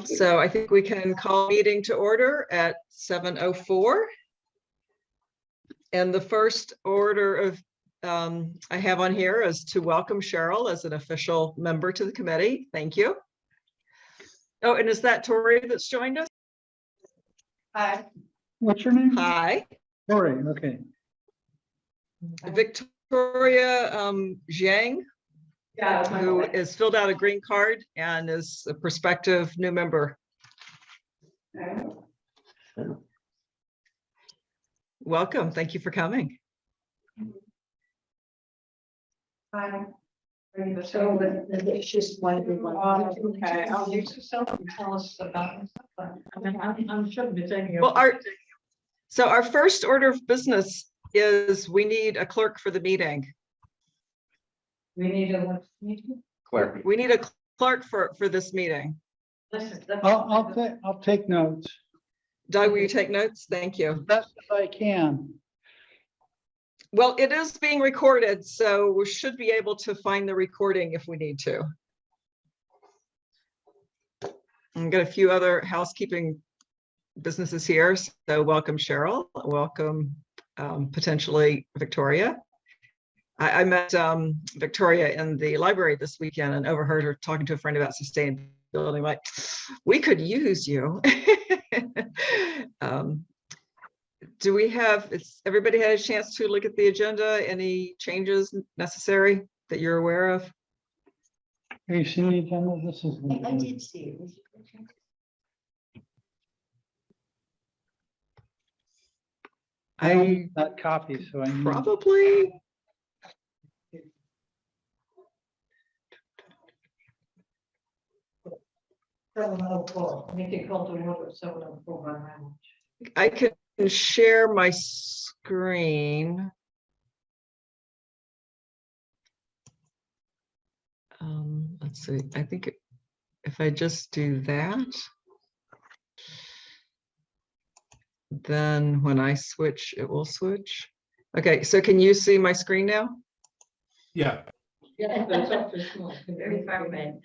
So I think we can call meeting to order at 7:04. And the first order of I have on here is to welcome Cheryl as an official member to the committee. Thank you. Oh, and is that Tori that's joined us? Hi. What's your name? Hi. Tori, okay. Victoria Zhang, Yeah, who has filled out a green card and is a prospective new member. Welcome. Thank you for coming. Hi. So it's just one. Okay, I'll use yourself and tell us about it. I'm sure the thing. Well, our first order of business is we need a clerk for the meeting. We need a Clerk. We need a clerk for this meeting. I'll take notes. Doug, will you take notes? Thank you. Best as I can. Well, it is being recorded, so we should be able to find the recording if we need to. I've got a few other housekeeping businesses here. So welcome, Cheryl. Welcome, potentially Victoria. I met Victoria in the library this weekend and overheard her talking to a friend about sustainability. I'm like, we could use you. Do we have, everybody had a chance to look at the agenda? Any changes necessary that you're aware of? Have you seen the agenda? This is. I did see it. I don't have that copy, so I need. Probably. I can share my screen. Let's see, I think if I just do that, then when I switch, it will switch. Okay, so can you see my screen now? Yeah. Very far away.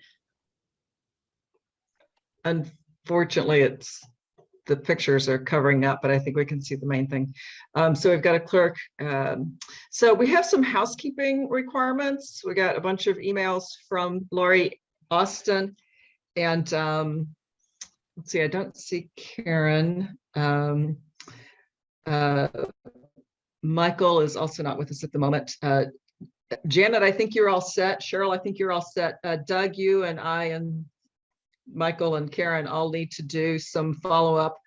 Unfortunately, the pictures are covering up, but I think we can see the main thing. So we've got a clerk. So we have some housekeeping requirements. We got a bunch of emails from Lori Austin, and let's see, I don't see Karen. Michael is also not with us at the moment. Janet, I think you're all set. Cheryl, I think you're all set. Doug, you and I and Michael and Karen all need to do some follow-up.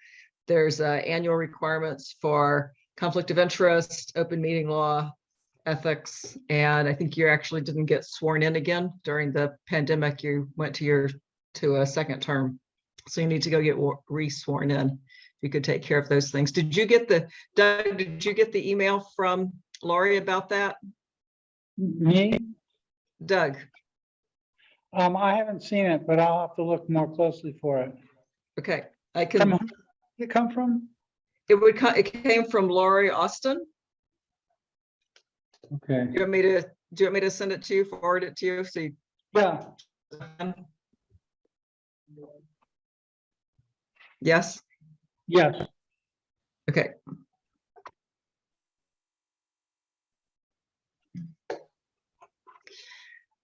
There's annual requirements for conflict of interest, open meeting law, ethics, and I think you actually didn't get sworn in again during the pandemic. You went to a second term, so you need to go get re-sworn in. If you could take care of those things. Doug, did you get the email from Lori about that? Me? Doug. I haven't seen it, but I'll have to look more closely for it. Okay, I can. Where did it come from? It came from Lori Austin. Okay. Do you want me to send it to you, forward it to you? So you, Yeah. yes. Yes. Okay.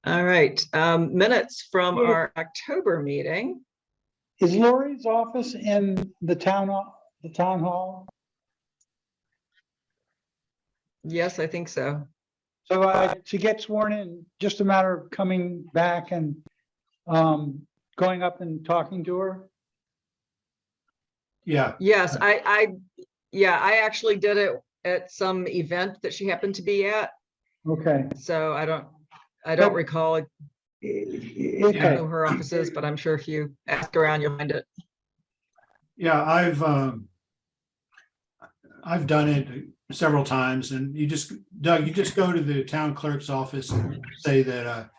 All right, minutes from our October meeting. Is Lori's office in the town hall? Yes, I think so. So to get sworn in, just a matter of coming back and going up and talking to her? Yeah. Yes, I actually did it at some event that she happened to be at. Okay. So I don't recall Okay. who her office is, but I'm sure if you ask around, you'll find it. Yeah, I've done it several times, and Doug, you just go to the town clerk's office and say that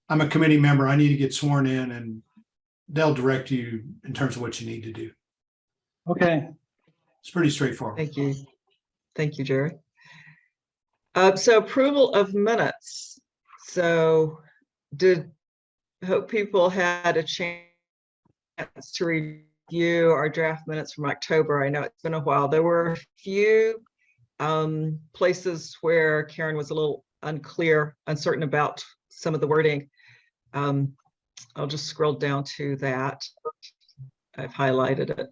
I'm a committee member, I need to get sworn in, and they'll direct you in terms of what you need to do. Okay. It's pretty straightforward. Thank you. Thank you, Jerry. So approval of minutes. So hope people had a chance chance to review our draft minutes from October. I know it's been a while. There were a few places where Karen was a little unclear, uncertain about some of the wording. I'll just scroll down to that. I've highlighted it.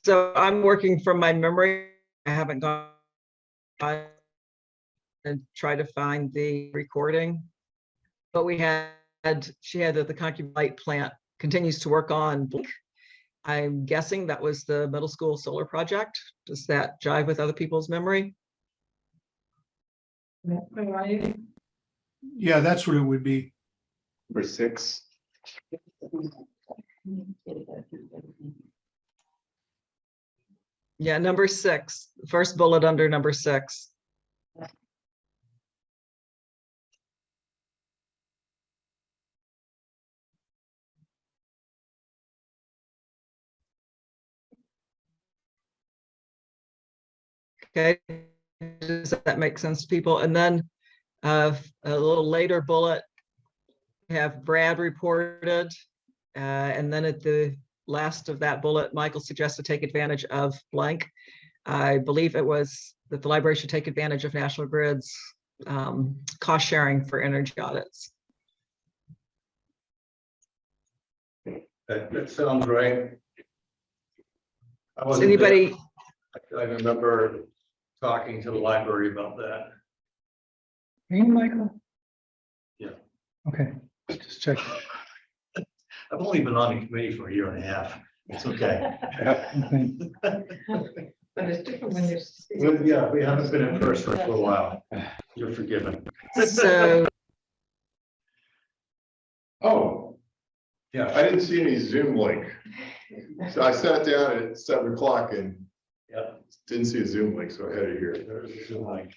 So I'm working from my memory. I haven't gone and try to find the recording, but she had that the Concord Light plant continues to work on. I'm guessing that was the middle school solar project. Does that jive with other people's memory? Yeah, that's what it would be. Number 6. Yeah, number 6, first bullet under number 6. Okay, does that make sense to people? And then a little later bullet, have Brad reported, and then at the last of that bullet, Michael suggests to take advantage of blank. I believe it was that the library should take advantage of National Grid's cost sharing for energy audits. That sounds right. I Does wasn't anybody, there. I remember talking to the library about that. Are you Michael? Yeah. Okay, just check. I've only been on the committee for a year and a half. It's okay. Okay. But it's different when you're. Yeah, we haven't been in person for a while. You're forgiven. so, Oh, Yeah. I didn't see any Zoom link. So I sat down at 7 o'clock and Yeah. didn't see a Zoom link, so I had it here. There's a Zoom link.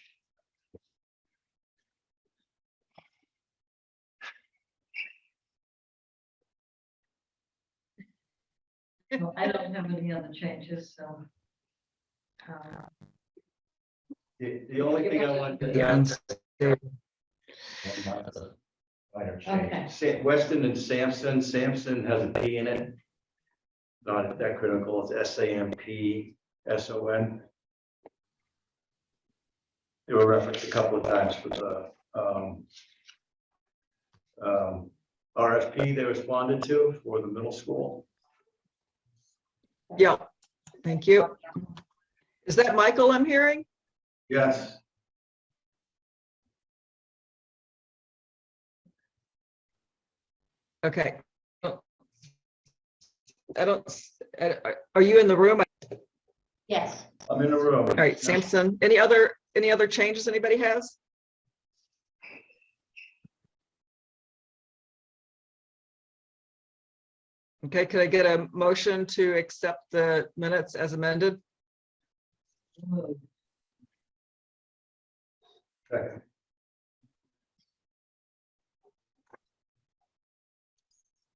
Well, I don't have any other changes, so. The only thing I want to yeah, add. Minor change. Weston and Sampson. Sampson has a P in it. Not that critical. It's SAMPSON. They were referenced a couple of times for the RFP they responded to for the middle school. yeah, thank you. Is that Michael I'm hearing? Yes. Okay. Are you in the room? Yes. I'm in the room. All right, Samson, any other changes anybody has? Okay, could I get a motion to accept the minutes as amended? Okay.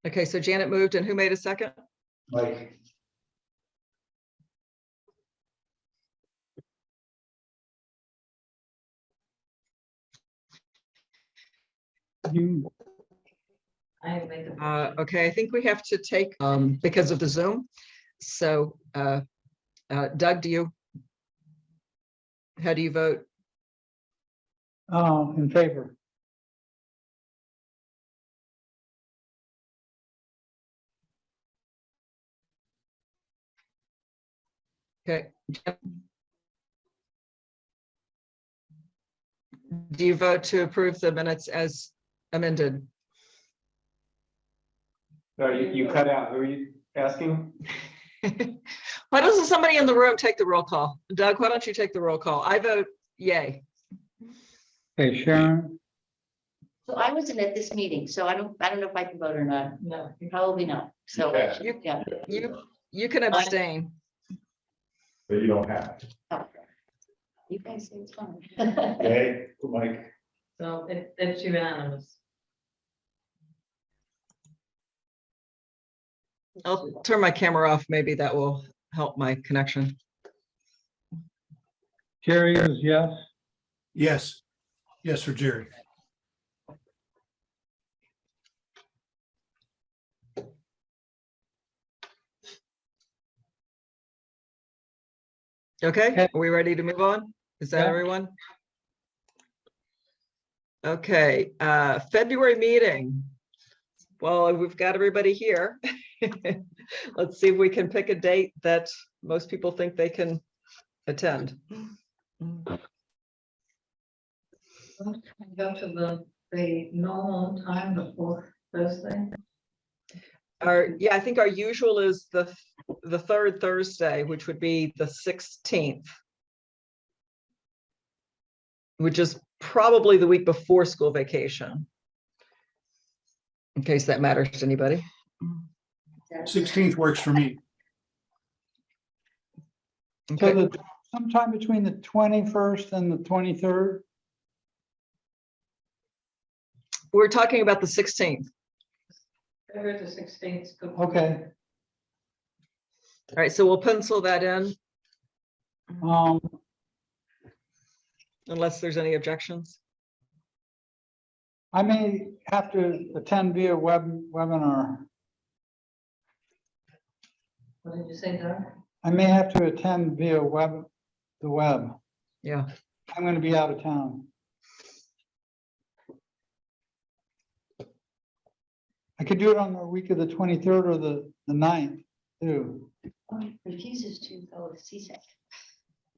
Okay, so Janet moved and who made a second? Mike. You, I made the. Okay, I think we have to take, because of the Zoom. So Doug, how do you vote? in favor. Okay. Do you vote to approve the minutes as amended? Sorry, you cut out. Who are you asking? Why doesn't somebody in the room take the roll call? Doug, why don't you take the roll call? I vote yay. Okay, Sharon, So I wasn't at this meeting, so I don't know if I can vote or not. No. Probably not. So, Yeah. yeah. You can abstain. But you don't have to. Oh. You guys say it's fine. Okay, Mike. So it's unanimous. I'll turn my camera off. Maybe that will help my connection. Jerry is yes. Yes. Yes, for Jerry. Okay, Okay. are we ready to move on? Is that Yeah. everyone? Okay, February meeting. Well, we've got everybody here. Let's see if we can pick a date that most people think they can attend. Go to the normal time, the fourth Thursday. Yeah, I think our usual is the third Thursday, which would be the 16th. Which is probably the week before school vacation. In case that matters to anybody. 16th works for me. So Okay, the, sometime between the 21st and the 23rd. we're talking about the 16th. February the 16th. Okay. All right, so we'll pencil that in unless there's any objections. I may have to attend via webinar. What did you say, Doug? I may have to attend via the web. Yeah, I'm going to be out of town. I could do it on the week of the 23rd or the 9th too. Refuses to go with CSEC.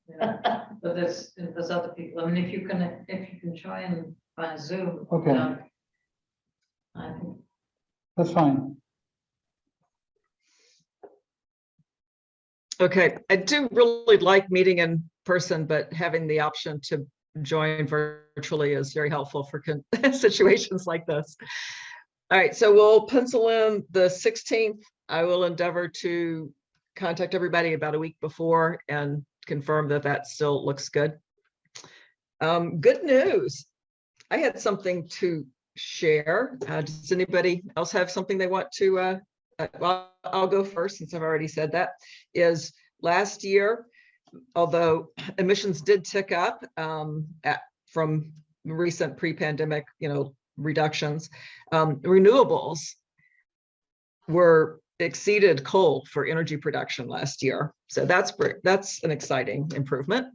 Yeah, but there's other people. I mean, if you can join by Zoom. Okay. I think That's fine. okay. I do really like meeting in person, but having the option to join virtually is very helpful for situations like this. All right, so we'll pencil in the 16th. I will endeavor to contact everybody about a week before and confirm that that still looks good. Good news. I had something to share. Does anybody else have something they want to, well, I'll go first since I've already said that, is last year, although emissions did tick up from recent pre-pandemic, reductions, renewables exceeded coal for energy production last year. So that's an exciting improvement.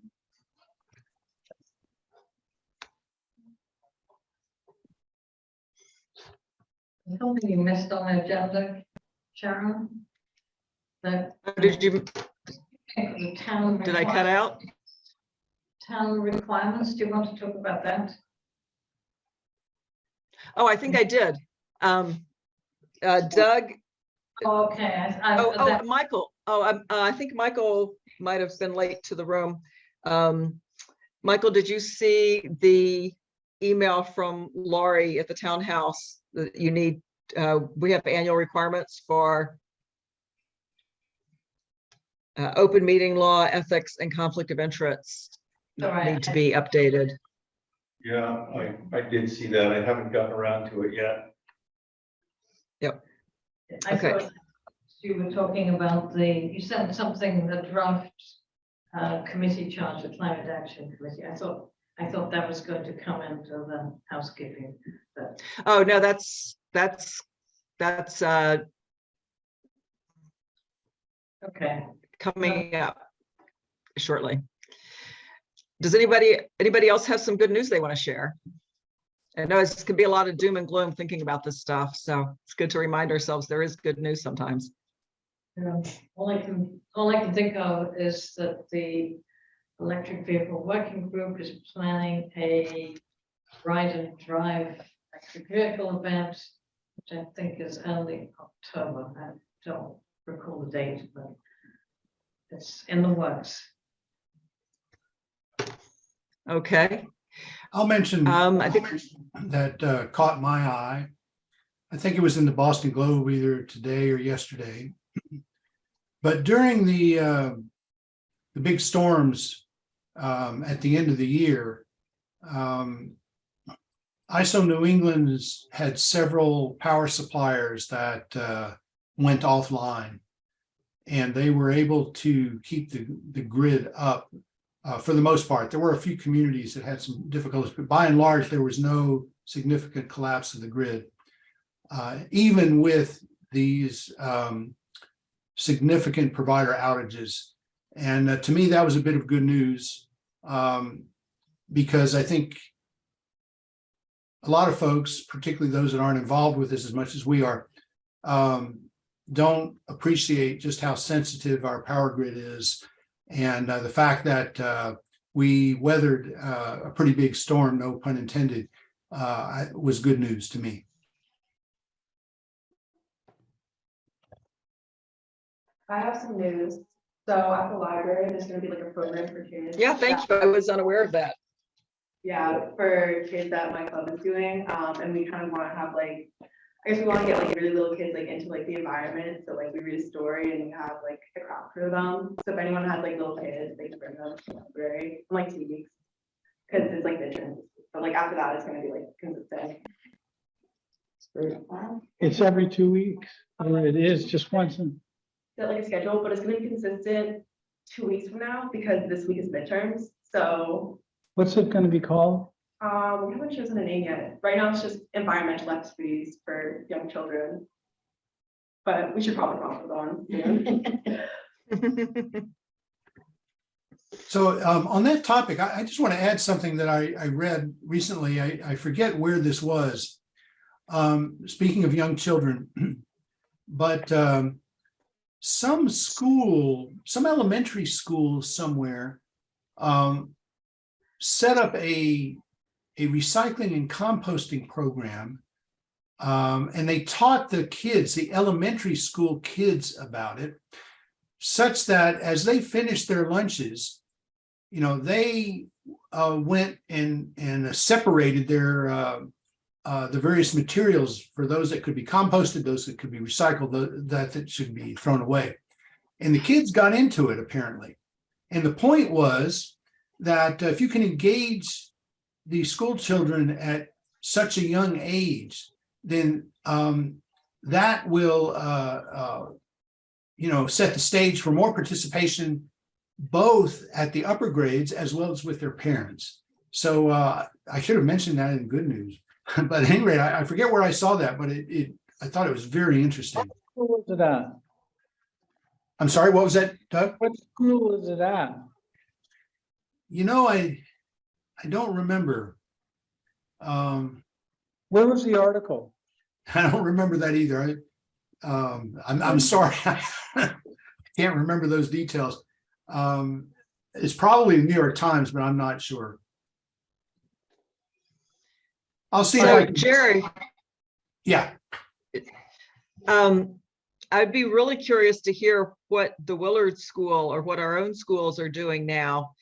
something you missed on the agenda, Sharon. The the town. Did I cut out? Town requirements. Do you want to talk about that? Oh, I think I did. Doug. Oh, okay. Oh, Michael. Oh, I think Michael might have been late to the room. Michael, did you see the email from Laurie at the townhouse that you need? We have annual requirements for open meeting law, ethics, and conflict of interest All right. need to be updated. Yeah, I did see that. I haven't gotten around to it yet. I Okay. thought you were talking about you sent something, the draft committee charge, the climate action committee. I thought that was going to come into the housekeeping, but Oh, no, that's okay. coming up shortly. Does anybody else have some good news they want to share? I know it can be a lot of doom and gloom thinking about this stuff, so it's good to remind ourselves there is good news sometimes. All I can think of is that the electric vehicle working group is planning a ride and drive electric vehicle event, which I think is early October. I don't recall the date, but it's in the works. Okay. I'll mention I think that caught my eye. I think it was in the Boston Globe either today or yesterday. But during the big storms at the end of the year, ISO New England has had several power suppliers that went offline, and they were able to keep the grid up for the most part. There were a few communities that had some difficulties, but by and large, there was no significant collapse of the grid. Even with these significant provider outages. And to me, that was a bit of good news, because I think a lot of folks, particularly those that aren't involved with this as much as we are, don't appreciate just how sensitive our power grid is. And the fact that we weathered a pretty big storm, no pun intended, was good news to me. I have some news. So at the library, there's gonna be like a program for kids. Yeah, thank you. I was unaware of that. Yeah, for kids that my club is doing, and we kind of wanna have like, I guess we wanna get like really little kids like into like the environment, so like we read a story and we have like a craft for them. So if anyone has like little kids, they can bring them to the library in like 2 weeks. Cause it's like midterms, but like after that, it's gonna be like consistent. It's every 2 weeks, or it is just once in, Set like a schedule, but it's gonna be consistent 2 weeks from now, because this week is midterms, so. what's it gonna be called? We haven't chosen a name yet. Right now, it's just environmental activities for young children. But we should probably come up with one. So on that topic, I just want to add something that I read recently. I forget where this was. Speaking of young children, but some elementary school somewhere set up a recycling and composting program. And they taught the kids, the elementary school kids, about it, such that as they finished their lunches, they went and separated their the various materials for those that could be composted, those that could be recycled, that should be thrown away. And the kids got into it, apparently. And the point was that if you can engage the school children at such a young age, then that will set the stage for more participation, both at the upper grades as well as with their parents. So I should have mentioned that in good news. But at any rate, I forget where I saw that, but I thought it was very interesting. Who was it at? I'm sorry, what was that, Doug? What school is it at? I don't remember. Where was the article? I don't remember that either. I'm sorry. I can't remember those details. It's probably the New York Times, but I'm not sure. I'll see. So Jerry, Yeah. I'd be really curious to hear what the Willard School or what our own schools are doing now.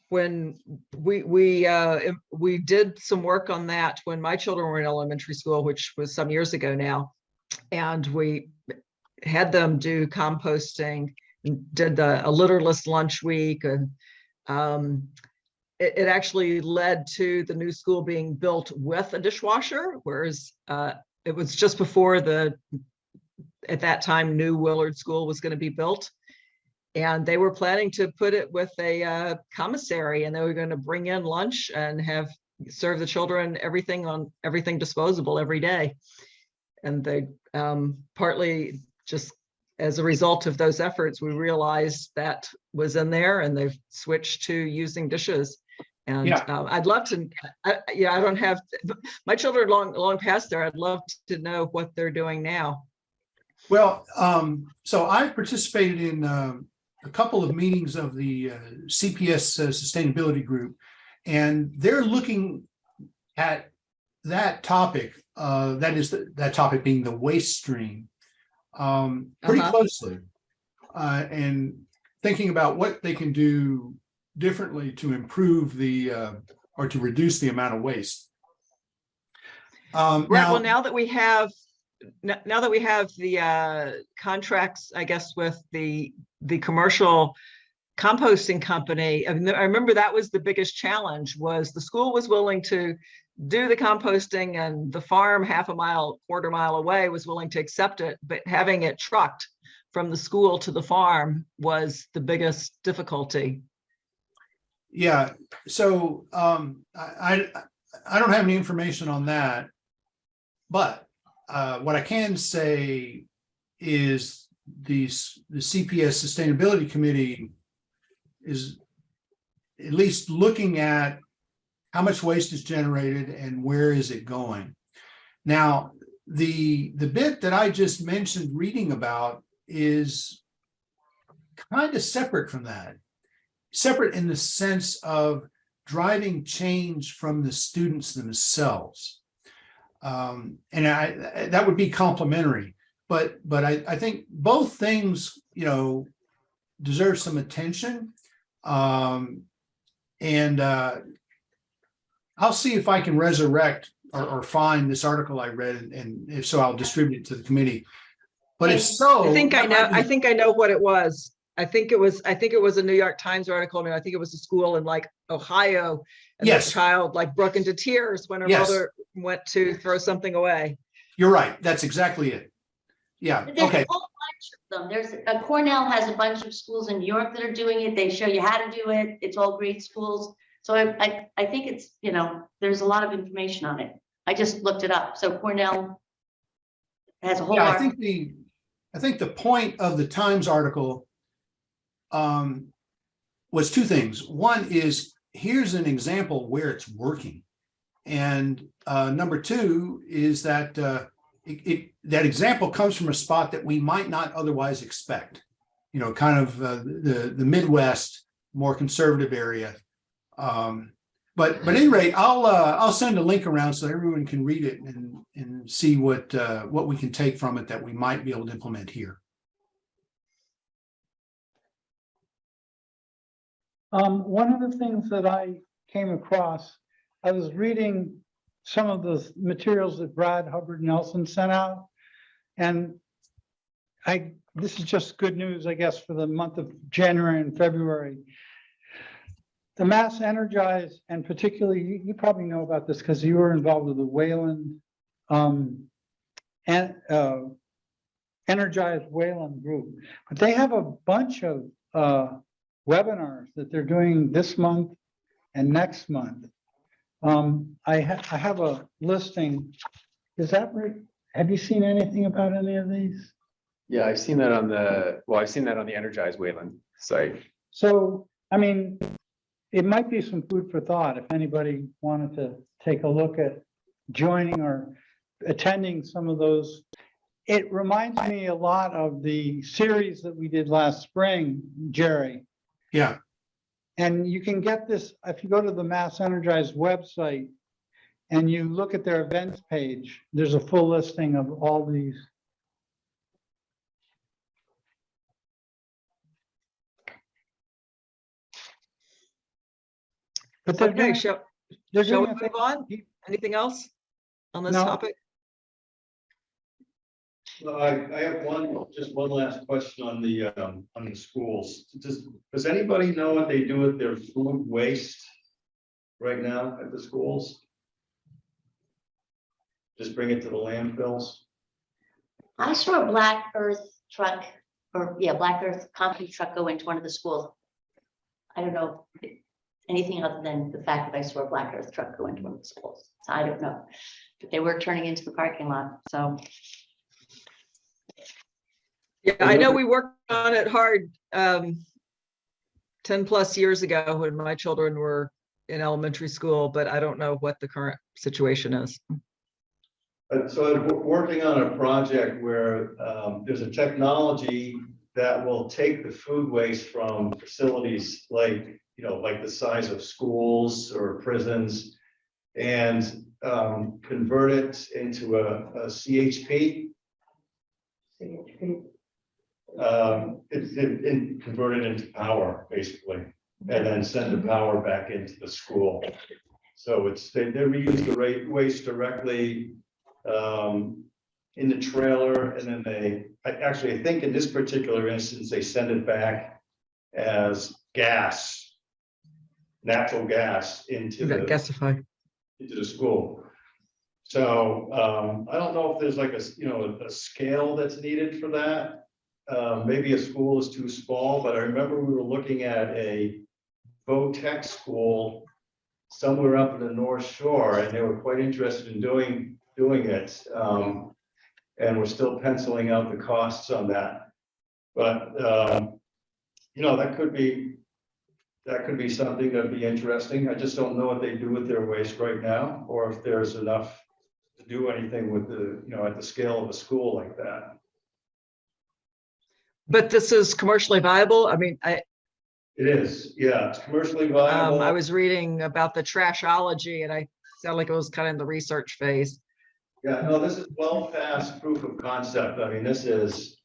When we did some work on that when my children were in elementary school, which was some years ago now, and we had them do composting, did a litterless lunch week, and it actually led to the new school being built with a dishwasher, whereas it was just before at that time, new Willard School was going to be built. And they were planning to put it with a commissary, and they were going to bring in lunch and serve the children everything disposable every day. And they partly just as a result of those efforts, we realized that was in there, and they've switched to using dishes. And Yeah. I'd love to, I don't have, my children are long past there. I'd love to know what they're doing now. Well, so I participated in a couple of meetings of the CPS Sustainability Group, and they're looking at that topic, that topic being the waste stream, pretty closely, and thinking about what they can do differently to improve or to reduce the amount of waste. Now that we have the contracts, I guess, with the commercial composting company, I remember that was the biggest challenge. Was the school was willing to do the composting, and the farm quarter mile away was willing to accept it, but having it trucked from the school to the farm was the biggest difficulty. Yeah, so I don't have any information on that, but what I can say is the CPS Sustainability Committee at least looking at how much waste is generated and where is it going. Now, the bit that I just mentioned reading about is kind of separate from that. Separate in the sense of driving change from the students themselves. And that would be complementary. But I think both things, deserve some attention. And I'll see if I can resurrect or find this article I read, and if so, I'll distribute it to the committee. But if so, I think I that know, might be- I think I know what it was. I think it was a New York Times article. I mean, I think it was a school in like Ohio. And Yes. the child like broke into tears when her Yes. mother went to throw something away. You're right. That's exactly it. Yeah. But there's Okay. a whole bunch of them. There's Cornell has a bunch of schools in New York that are doing it. They show you how to do it. It's all great schools. So I think it's, there's a lot of information on it. I just looked it up. So Cornell has a whole Yeah, lot. I think the point of the Times article was two things. One is, here's an example where it's working. And number two is that that example comes from a spot that we might not otherwise expect, kind of the Midwest, more conservative area. But at any rate, I'll send a link around so everyone can read it and see what we can take from it that we might be able to implement here. One of the things that I came across, I was reading some of the materials that Brad Hubbard Nelson sent out. And this is just good news, I guess, for the month of January and February. The Mass Energize, and particularly, you probably know about this because you were involved with the Wayland Energized Wayland group. But they have a bunch of webinars that they're doing this month and next month. I have a listing. Is that right? Have you seen anything about any of these? Yeah, I've seen that on the Energize Wayland site. So, I mean, it might be some food for thought if anybody wanted to take a look at joining or attending some of those. It reminds me a lot of the series that we did last spring, Jerry. Yeah. And you can get this, if you go to the Mass Energized website and you look at their events page, there's a full listing of all these. But they're Okay, doing, shall they're we doing a move thing. on? Anything else on this No. topic? I have just one last question on the schools. Does anybody know what they do with their food waste right now at the schools? Just bring it to the landfills? I saw a Black Earth truck, Black Earth concrete truck go into one of the schools. I don't know anything other than the fact that I saw a Black Earth truck go into one of the schools. So I don't know, but they were turning into the parking lot, so. Yeah, I know we worked on it hard 10 plus years ago when my children were in elementary school, but I don't know what the current situation is. So I'm working on a project where there's a technology that will take the food waste from facilities like the size of schools or prisons and convert it into a CHP. It's converted into power basically, and then send the power back into the school. So they reuse the waste directly in the trailer, and then I think in this particular instance, they send it back as gas, natural gas into the school. So I don't know if there's like a scale that's needed for that. Maybe a school is too small, but I remember we were looking at a vo-tech school somewhere up in the North Shore, and they were quite interested in doing it. And we're still penciling out the costs on that. But that could be that could be something that'd be interesting. I just don't know what they do with their waste right now, or if there's enough to do anything with the, at the scale of a school like that. But this is commercially viable. I mean, It is, yeah, it's commercially viable. I was reading about the trashology and I sound like it was kind of in the research phase. Yeah, no, this is well past proof of concept. I mean, this is,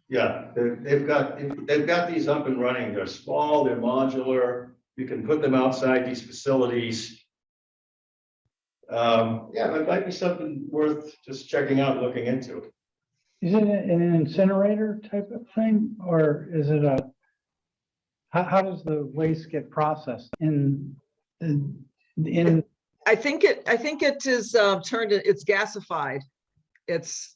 yeah, they've got these up and running. They're small, they're modular. You can put them outside these facilities. Yeah, it might be something worth just checking out, and looking into. Is it an incinerator type of thing, or is it how does the waste get processed in? I think it is it's gasified. It's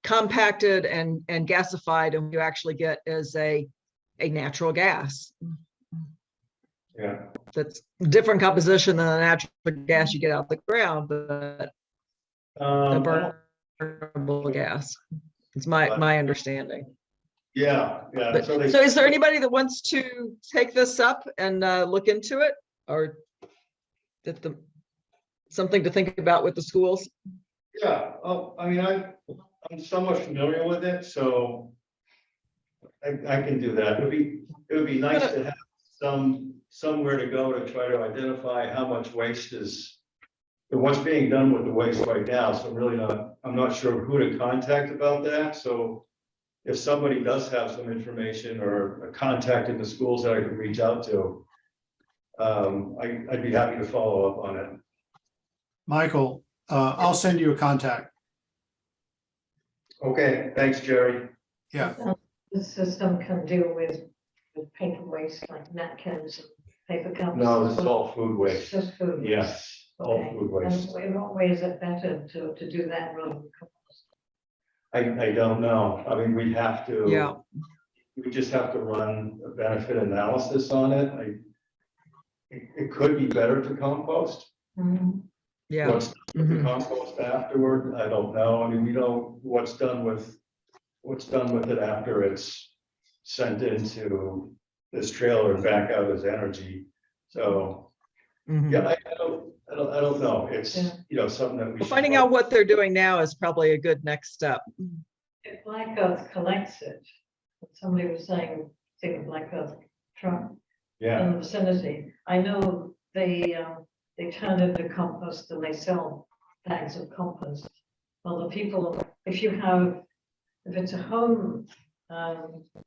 compacted and gasified, and what you actually get is a natural gas. Yeah. That's different composition than the natural gas you get out of the ground, but the burnable gas. It's my understanding. Yeah, yeah. But, so is there anybody that wants to take this up and look into it, or that something to think about with the schools? Yeah, I mean, I'm somewhat familiar with it, so I can do that. It would be nice to have somewhere to go to try to identify how much waste is, and what's being done with the waste right now. So I'm not sure who to contact about that. So if somebody does have some information or a contact in the schools that I could reach out to, I'd be happy to follow up on it. Michael, I'll send you a contact. Okay, thanks, Jerry. Yeah. The system can deal with paper waste like napkins and paper cups. No, this is all food It's waste. just food. Yes, all Okay. food waste. And in what way is it better to do that rather than compost? I don't know. I mean, we have to. Yeah. We just have to run a benefit analysis on it. It could be better to compost. Mhm. Yeah. What's the compost afterward? I don't know. I mean, we know what's done with it after it's sent into this trailer and back out as energy. So, yeah, I don't know. It's, something that we should. Finding out what they're doing now is probably a good next step. If Black Earth collects it, somebody was saying, take a Black Earth truck Yeah, in the vicinity. I know they turn into compost and they sell bags of compost. Well, the people, if it's a home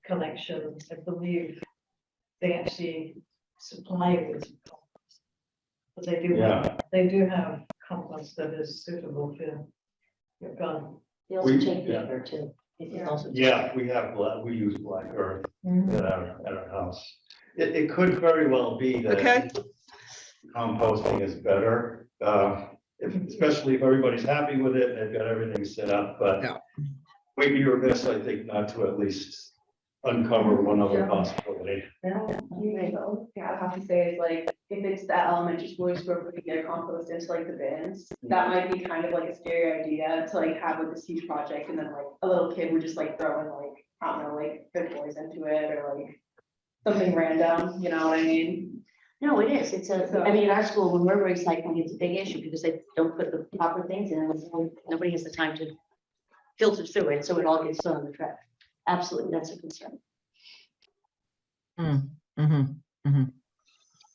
collection, I believe they actually supply you with compost. But they do have compost that is suitable for your garden. They also We- take yeah. paper too. They can also take- yeah, we use Black Earth at our house. It could very well be that. Okay. Composting is better, especially if everybody's happy with it and they've got everything set up, but. Yeah. We'd be remiss, I think, not to at least uncover one other Yeah. possibility. Yeah. Yeah, I'd have to say is like, if it's that elementary school where we're putting their compost into like the bins, that might be kind of like a scary idea to like have like this huge project and then like a little kid would just like throw in like, I don't know, like their toys into it or like something random, you know what I mean? No, it is. I mean, in our school, when we're recycling, it's a big issue because they don't put the proper things in and nobody has the time to filter through it, so it all gets thrown in the trash. Absolutely, that's a concern.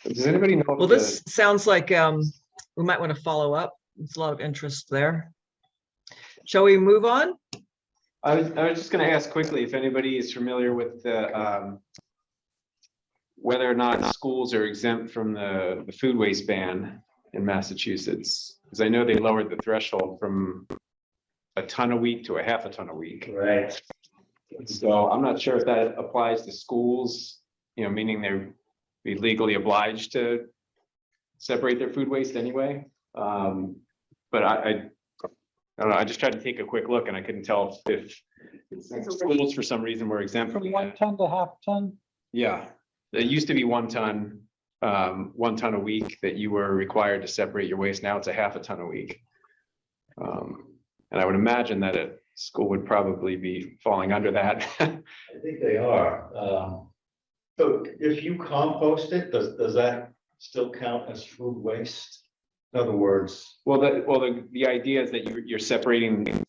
Does anybody know? Well, this sounds like we might want to follow up. There's a lot of interest there. Shall we move on? I was just gonna ask quickly if anybody is familiar with the whether or not schools are exempt from the food waste ban in Massachusetts, because I know they lowered the threshold from a ton a week to a half a ton a week. Right. So I'm not sure if that applies to schools, meaning they're be legally obliged to separate their food waste anyway. But I don't know, I just tried to take a quick look and I couldn't tell if schools for some reason were exempt From from 1 that. ton to half ton? Yeah, it used to be 1 ton, 1 ton a week that you were required to separate your waste. Now it's a half a ton a week. And I would imagine that a school would probably be falling under that. I think they are. So if you compost it, does that still count as food waste? In other words, Well, the idea is that you're separating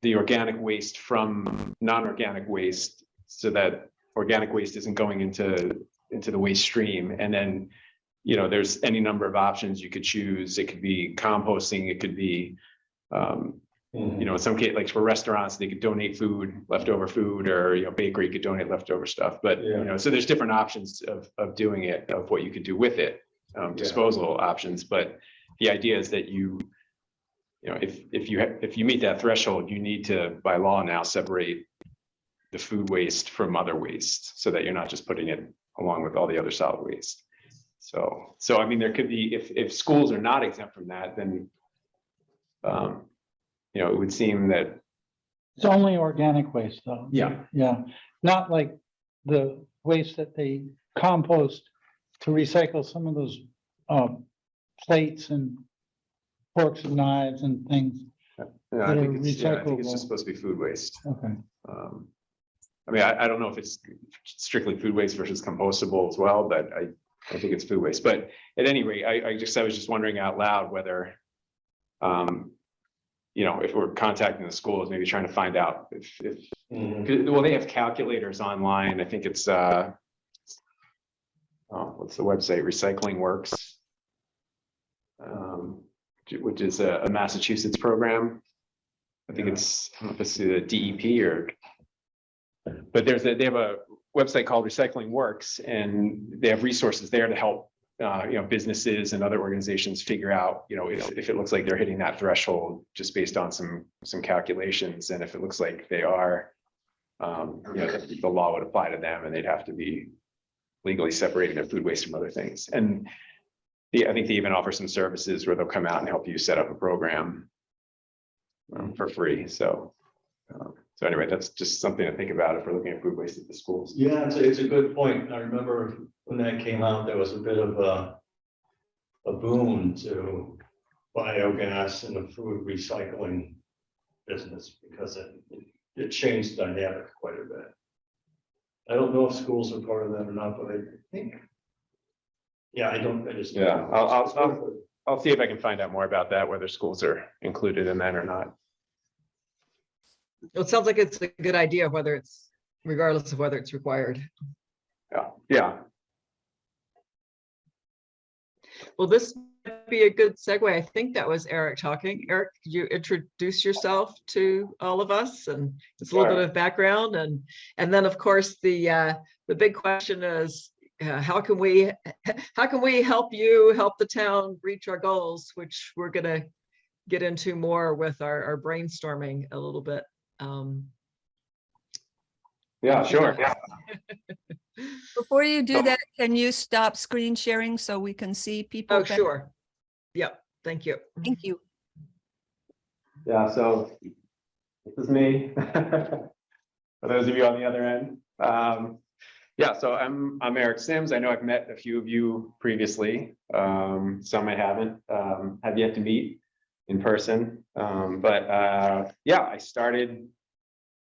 the organic waste from non-organic waste so that organic waste isn't going into the waste stream. And then, you know, there's any number of options you could choose. It could be composting, it could be, you know, in some case, like for restaurants, they could donate food, leftover food, or, you know, bakery could donate leftover stuff. But, you know, so there's different options of doing it, of what you could do with it, disposal options. But the idea is that you know, if you meet that threshold, you need to, by law now, separate the food waste from other waste so that you're not just putting it along with all the other solid waste. So I mean, there could be, if schools are not exempt from that, then, you know, it would seem that. It's only organic waste though. Yeah. Yeah, not like the waste that they compost to recycle some of those plates and forks and knives and things. Yeah, I think it's recyclable. just supposed to be food waste. Okay. I mean, I don't know if it's strictly food waste versus compostable as well, but I think it's food waste. But at any rate, I was just wondering out loud whether, you know, if we're contacting the schools, maybe trying to find out if well, they have calculators online. I think it's what's the website? Recycling Works, which is a Massachusetts program. I think it's, I don't know if it's the DEP or, but they have a website called Recycling Works, and they have resources there to help you know, businesses and other organizations figure out, you know, if it looks like they're hitting that threshold just based on some calculations, and if it looks like they are, you know, the law would apply to them, and they'd have to be legally separating their food waste from other things. And I think they even offer some services where they'll come out and help you set up a program for free. So anyway, that's just something to think about if we're looking at food waste at the schools. yeah, it's a good point. I remember when that came out, there was a bit of a boom to biogas in the food recycling business because it changed the dynamic quite a bit. I don't know if schools are part of that or not, but I think, yeah, I just. Yeah, I'll see if I can find out more about that, whether schools are included in that or not. It sounds like it's a good idea, whether it's, regardless of whether it's required. Yeah. Well, this might be a good segue. I think that was Eric talking. Eric, could you introduce yourself to all of us and just a little bit of background, and then of course the big question is how can we help you help the town reach our goals, which we're going to get into more with our brainstorming a little bit. Yeah, sure. Yeah. Before you do that, can you stop screen sharing so we can see people? Oh, sure. Yep. Thank you. Thank you. Yeah, so this is me. For those of you on the other end. Yeah, so I'm Eric Sims. I know I've met a few of you previously. Some I haven't have yet to meet in person. But yeah, I started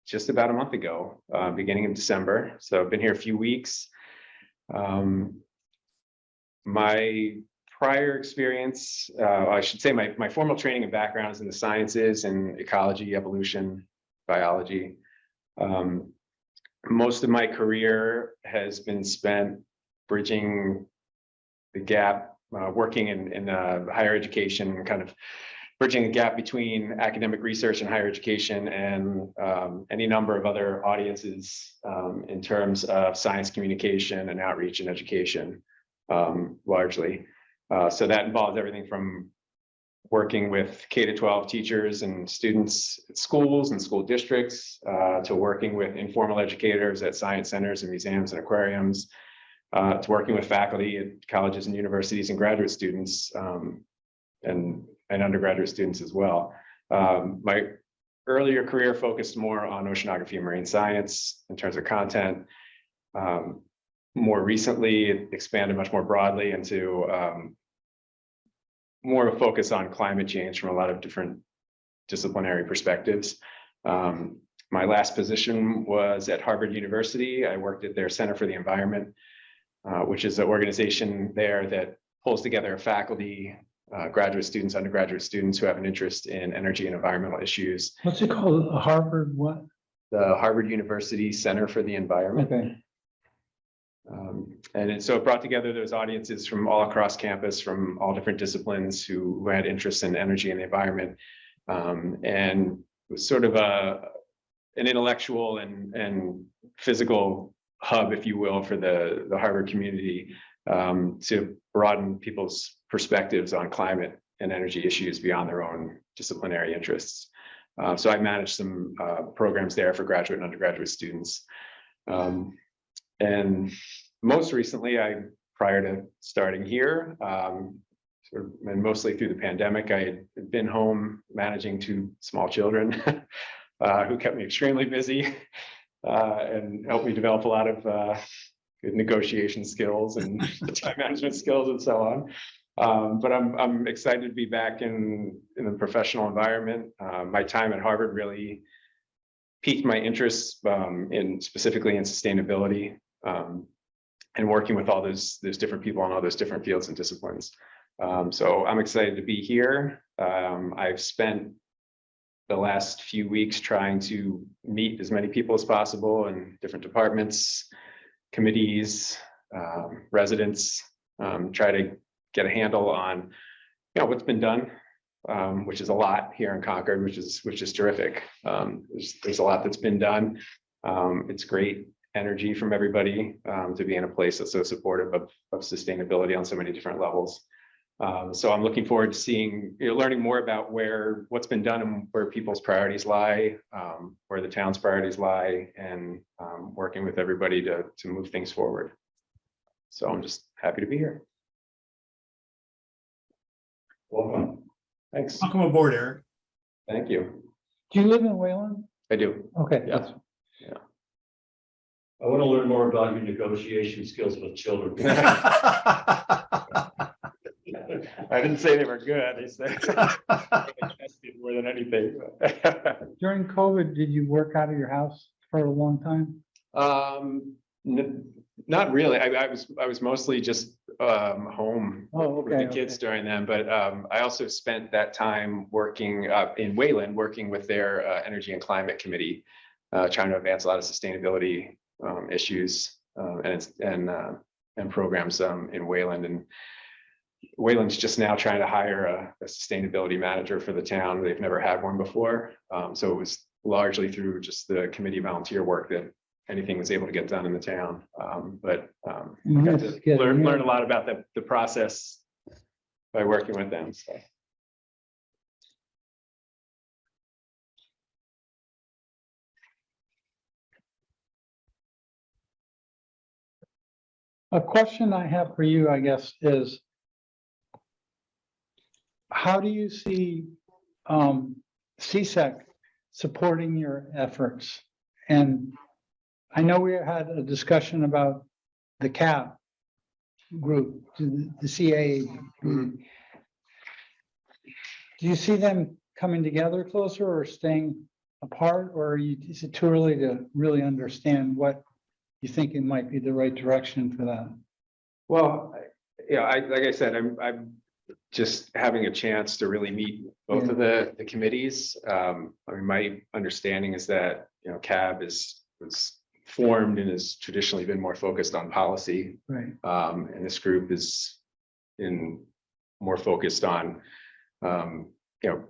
just about a month ago, beginning of December. So I've been here a few weeks. My prior experience, I should say my formal training and background is in the sciences and ecology, evolution, biology. Most of my career has been spent bridging the gap, working in higher education, kind of bridging the gap between academic research and higher education and any number of other audiences in terms of science communication and outreach and education, largely. So that involves everything from working with K-12 teachers and students at schools and school districts, to working with informal educators at science centers and museums and aquariums, to working with faculty at colleges and universities and graduate students, and undergraduate students as well. My earlier career focused more on oceanography and marine science in terms of content. More recently, it expanded much more broadly into more of a focus on climate change from a lot of different disciplinary perspectives. My last position was at Harvard University. I worked at their Center for the Environment, which is an organization there that pulls together faculty, graduate students, undergraduate students who have an interest in energy and environmental issues. What's it called? Harvard what? The Harvard University Center for the Environment. Okay. So it brought together those audiences from all across campus, from all different disciplines who had interest in energy and the environment. And it was sort of an intellectual and physical hub, if you will, for the Harvard community, to broaden people's perspectives on climate and energy issues beyond their own disciplinary interests. So I managed some programs there for graduate and undergraduate students. And most recently, prior to starting here, and mostly through the pandemic, I had been home managing 2 small children who kept me extremely busy and helped me develop a lot of good negotiation skills and time management skills and so on. But I'm excited to be back in the professional environment. My time at Harvard really piqued my interest specifically in sustainability, and working with all those different people on all those different fields and disciplines. So I'm excited to be here. I've spent the last few weeks trying to meet as many people as possible in different departments, committees, residents, try to get a handle on what's been done, which is a lot here in Concord, which is terrific. There's a lot that's been done. It's great energy from everybody to be in a place that's so supportive of sustainability on so many different levels. So I'm looking forward to seeing, learning more about what's been done and where people's priorities lie, where the town's priorities lie, and working with everybody to move things forward. So I'm just happy to be here. Welcome. Thanks. Welcome aboard, Eric. Thank you. Do you live in Wayland? I do. Okay. Yeah. that's- I want to learn more about your negotiation skills with children. I didn't say they were good. I said tested more than anything. During COVID, did you work out of your house for a long time? Not really. I was mostly just home Oh, with okay. the kids during them, but I also spent that time working in Wayland, working with their energy and climate committee, trying to advance a lot of sustainability issues and programs in Wayland. And Wayland's just now trying to hire a sustainability manager for the town. They've never had one before. So it was largely through just the committee volunteer work that anything was able to get done in the town. Got to learn a lot about the process by working with them. So. A question I have for you, I guess, is how do you see CSEC supporting your efforts? And I know we had a discussion about the CAP group, the CA group. Do you see them coming together closer or staying apart, or is it too early to really understand what you think it might be the right direction for that? Well, like I said, I'm just having a chance to really meet both of the committees. I mean, my understanding is that, CAB was formed and has traditionally been more focused on policy. Right. And this group is more focused on,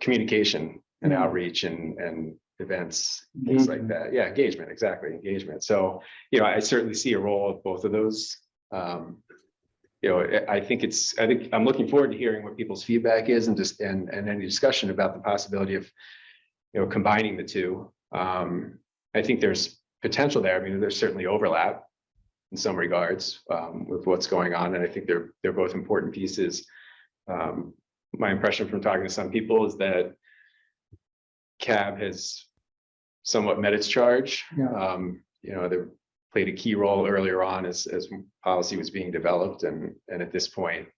communication and outreach and events, things like that. Yeah, engagement, exactly, engagement. So, I certainly see a role of both of those. I think I'm looking forward to hearing what people's feedback is and any discussion about the possibility of, combining the two. I think there's potential there. I mean, there's certainly overlap in some regards with what's going on, and I think they're both important pieces. My impression from talking to some people is that CAB has somewhat met its charge. Yeah. They played a key role earlier on as policy was being developed, and at this point,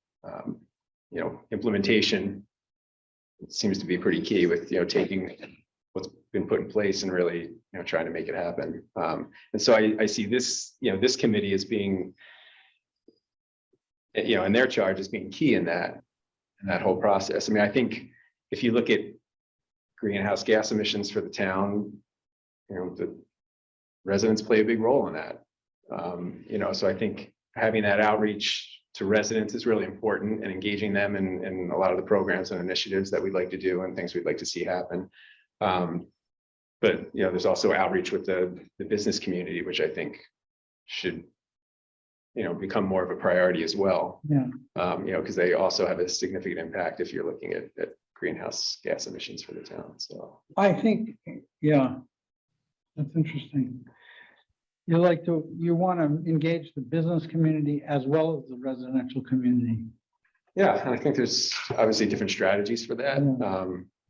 implementation seems to be pretty key with taking what's been put in place and really trying to make it happen. And so I see this this committee as being you know, and their charge as being key in that whole process. I mean, I think if you look at greenhouse gas emissions for the town, you know, the residents play a big role in that. You know, so I think having that outreach to residents is really important, and engaging them in a lot of the programs and initiatives that we'd like to do and things we'd like to see happen. But, you know, there's also outreach with the business community, which I think should, you know, become more of a priority as well. Yeah. You know, because they also have a significant impact if you're looking at greenhouse gas emissions for the town. So I think, yeah, that's interesting. You want to engage the business community as well as the residential community. yeah, and I think there's obviously different strategies for that. Yeah.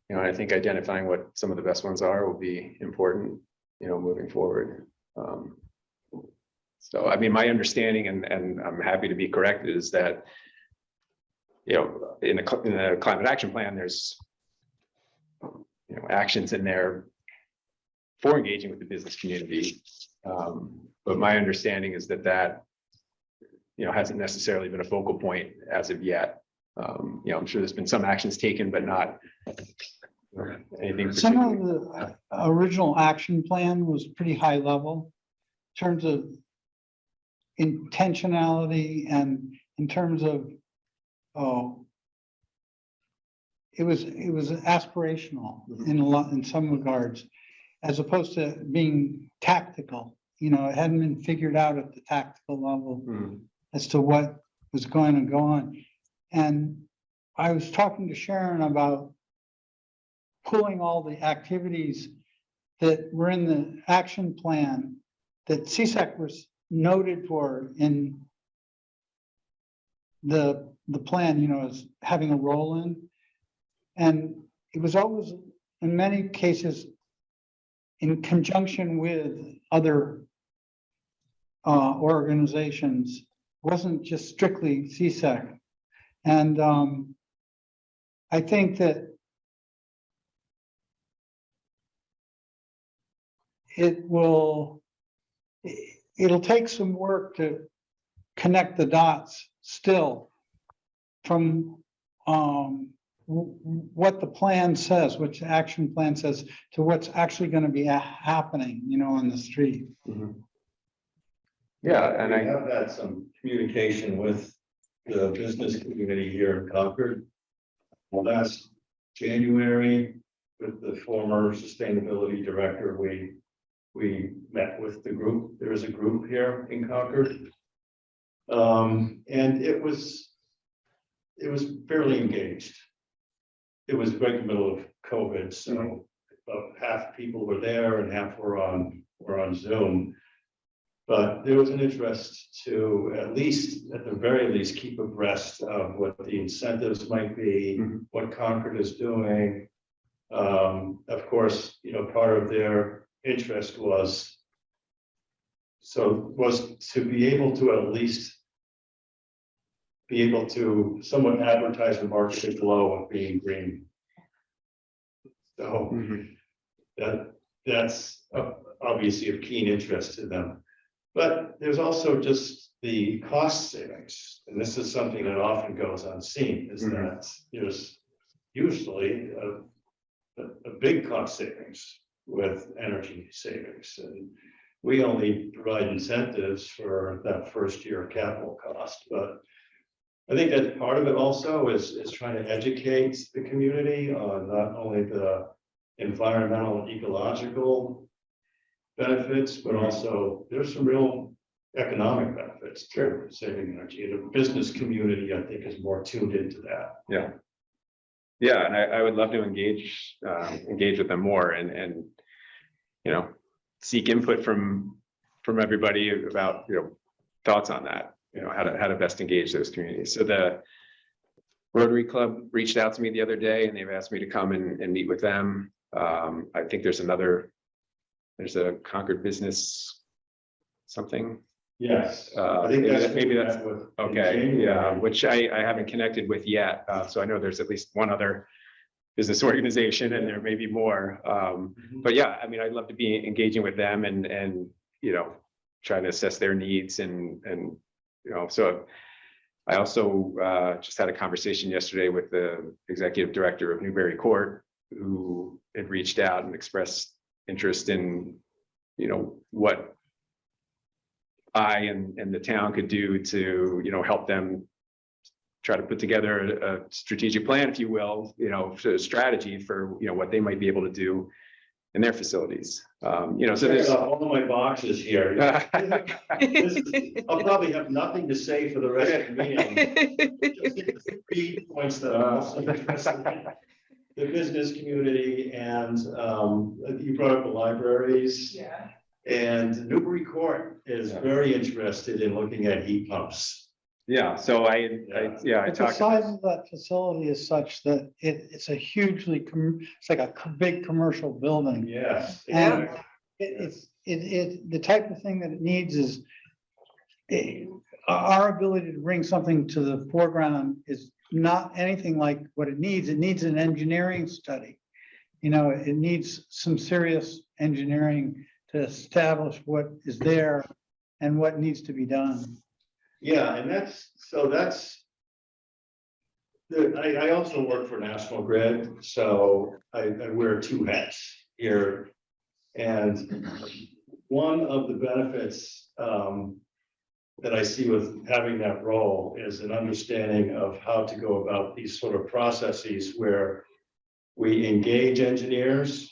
You know, I think identifying what some of the best ones are will be important, you know, moving forward. So, I mean, my understanding, and I'm happy to be corrected, is that, you know, in the climate action plan, there's, you know, actions in there for engaging with the business community. But my understanding is that, you know, hasn't necessarily been a focal point as of yet. You know, I'm sure there's been some actions taken, but not anything. Some of the original action plan was pretty high level in terms of intentionality and in terms of, it was aspirational in some regards, as opposed to being tactical. You know, it hadn't been figured out at the tactical level as to what was going to go on. And I was talking to Sharon about pulling all the activities that were in the action plan that CSAC was noted for in the plan, you know, as having a role in. And it was always, in many cases, in conjunction with other organizations, wasn't just strictly CSAC. And I think that it'll take some work to connect the dots still from what the plan says, which the action plan says, to what's actually going to be happening, you know, on the street. Yeah, and I I, have had some communication with the business community here in Concord. Last January, with the former sustainability director, we met with the group. There is a group here in Concord. And it was fairly engaged. It was right in the middle of COVID, so about half people were there and half were on Zoom. But there was an interest to at the very least, keep abreast of what the incentives might be, what Concord is doing. Of course, you know, part of their interest was to be able to at least be able to somewhat advertise the market glow of being green. So that's obviously of keen interest to them. But there's also just the cost savings, and this is something that often goes unseen, is that there's usually a big cost savings with energy savings. And we only provide incentives for that first year of capital cost. But I think that part of it also is trying to educate the community on not only the environmental and ecological benefits, but also there's some real economic benefits to saving energy. The business community, I think, is more tuned into that. yeah. Yeah, and I would love to engage with them more and you know, seek input from everybody about, you know, thoughts on that, you know, how to best engage those communities. So the Rotary Club reached out to me the other day and they've asked me to come and meet with them. I think there's a Concord business something. Yes, I think maybe that's with. okay. Yeah, which I haven't connected with yet. So I know there's at least one other business organization and there may be more. But yeah, I mean, I'd love to be engaging with them and you know, trying to assess their needs and you know, so I also just had a conversation yesterday with the executive director of Newbury Court, who had reached out and expressed interest in, what I and the town could do to, help them try to put together a strategic plan, if you will, a strategy for, what they might be able to do in their facilities. So Check there's. out all of my boxes here. I'll probably have nothing to say for the rest of the meeting. Just hit the 3 points that I'm also interested in. The business community and you brought up the libraries. Yeah. And Newbury Court is very interested in looking at heat pumps. Yeah, so I But the talked. size of that facility is such that it's a hugely, it's like a big commercial building. Yes. And exactly. the type of thing that it needs is our ability to bring something to the foreground is not anything like what it needs. It needs an engineering study. It needs some serious engineering to establish what is there and what needs to be done. Yeah, and I also work for National Grid, so I wear 2 hats here. And one of the benefits that I see with having that role is an understanding of how to go about these sort of processes where we engage engineers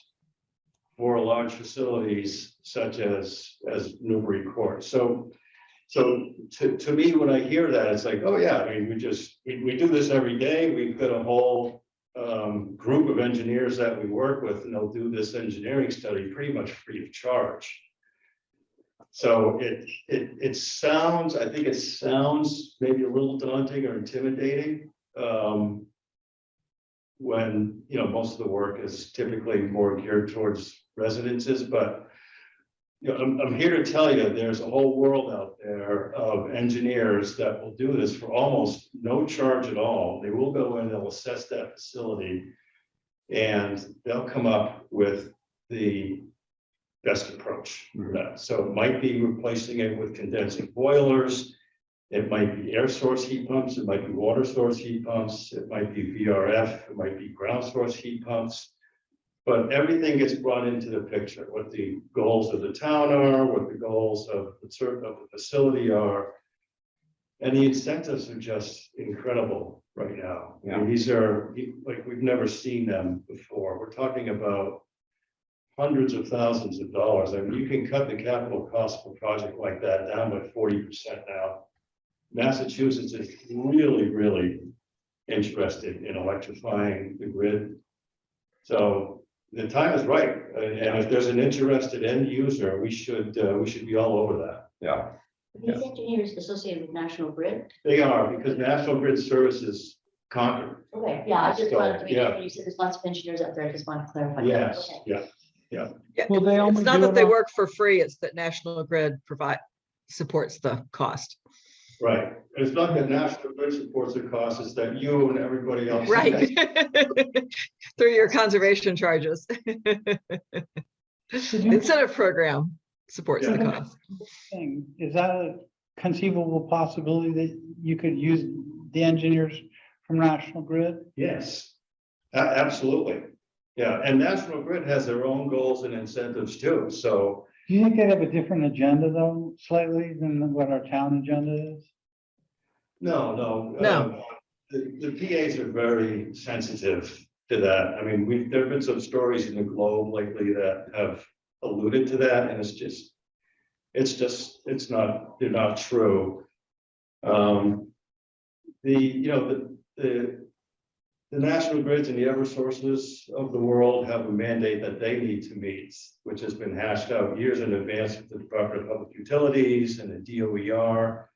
for large facilities such as Newbury Court. So to me, when I hear that, it's like, oh yeah, I mean, we do this every day. We've got a whole group of engineers that we work with, and they'll do this engineering study pretty much free of charge. So it sounds, I think it sounds maybe a little daunting or intimidating. When most of the work is typically more geared towards residences, but I'm here to tell you there's a whole world out there of engineers that will do this for almost no charge at all. They will go in, they'll assess that facility, and they'll come up with the best approach for that. So it might be replacing it with condensing boilers. It might be air source heat pumps. It might be water source heat pumps. It might be VRF. It might be ground source heat pumps. But everything gets brought into the picture, what the goals of the town are, what the goals of the facility are. And the incentives are just incredible right now. Yeah. I mean, these are like, we've never seen them before. We're talking about hundreds of thousands of dollars. I mean, you can cut the capital cost for a project like that down by 40% now. Massachusetts is really, really interested in electrifying the grid. So the time is right. And if there's an interested end user, we should be all over that. Yeah. These engineers associated with National Grid? They are, because National Grid services Concord. Okay, yeah, I just wanted to make Yeah. sure, you said there's lots of engineers out there, I just want to clarify. that. Yes, Okay. yeah. Yeah, Will they it's only not do that it they on- work for free, it's that National Grid supports the cost. Right. It's not that National Grid supports the cost, it's that you and everybody else. Right. Through your conservation charges. Did you- Incentive program supports the Yeah. cost. thing. Is that a conceivable possibility that you could use the engineers from National Grid? Yes, absolutely. Yeah, and National Grid has their own goals and incentives too, so. Do you think they have a different agenda though, slightly than what our town agenda is? No. No. The PAs are very sensitive to that. I mean, there have been some stories in the Globe lately that have alluded to that, and they're not true. The National Grids and the Eversources of the world have a mandate that they need to meet, which has been hashed out years in advance with the Department of Public Utilities and the DOER.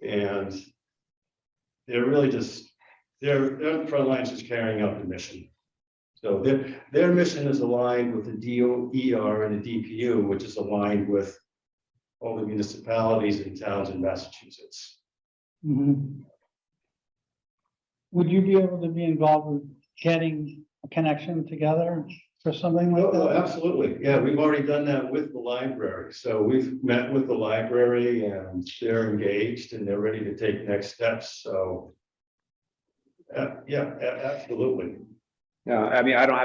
And they're really they're the front lines just carrying out the mission. So their mission is aligned with the DOER and the DPU, which is aligned with all the municipalities and towns in Massachusetts. Mhm. Would you be able to be involved with getting a connection together or something like Oh, that? absolutely. Yeah, we've already done that with the library. So we've met with the library and they're engaged and they're ready to take next steps. So. Yeah, absolutely. Yeah, I mean, I don't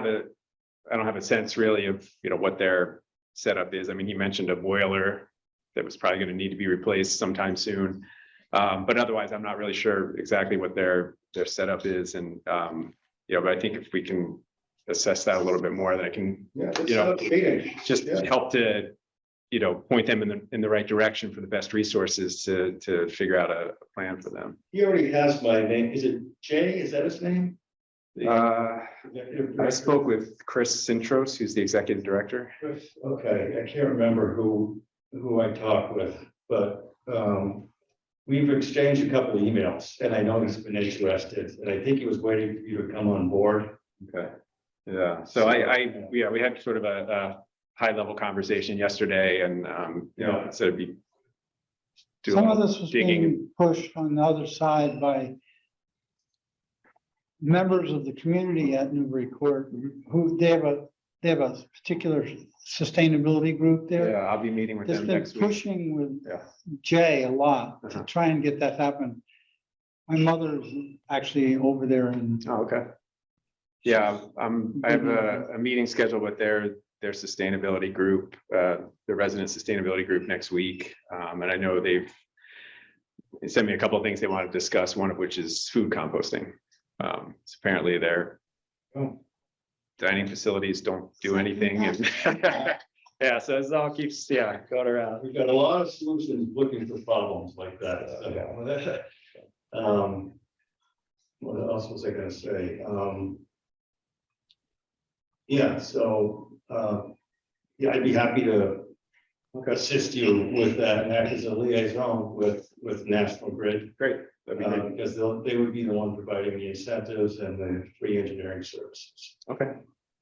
have a sense really of, what their setup is. I mean, he mentioned a boiler that was probably going to need to be replaced sometime soon. But otherwise, I'm not really sure exactly what their setup is. And, but I think if we can assess that a little bit more, then I can, Yeah, let's set up a meeting. just Yeah. help to, point them in the right direction for the best resources to figure out a plan for them. He already has my name. Is it Jay? Is that his name? I Executive director? spoke with Chris Sintros, who's the executive director. Okay, I can't remember who I talked with, but we've exchanged a couple of emails and I know he's been interested and I think he was waiting for you to come on board. Okay. Yeah, so we had sort of a high level conversation yesterday and, instead of be. Some of this was digging. being pushed on the other side by members of the community at Newbury Court, who they have a particular sustainability group there. Yeah, I'll be meeting with That's them been next week. pushing with Yeah. Jay a lot to Uh-huh. try and get that happen. My mother's actually over there and Oh, okay. Yeah, I have a meeting scheduled with their sustainability group, the resident sustainability group next week. And I know they sent me a couple of things they want to discuss, one of which is food composting. So apparently their dining facilities don't do anything and yeah, so it all keeps, going around. We've got a lot of solutions looking for problems like that. So, what else was I gonna say? Yeah, so, I'd be happy to assist you with that and act as a liaison with National Grid. Great. That'd be great. Because they would be the one providing the incentives and the free engineering services. Okay.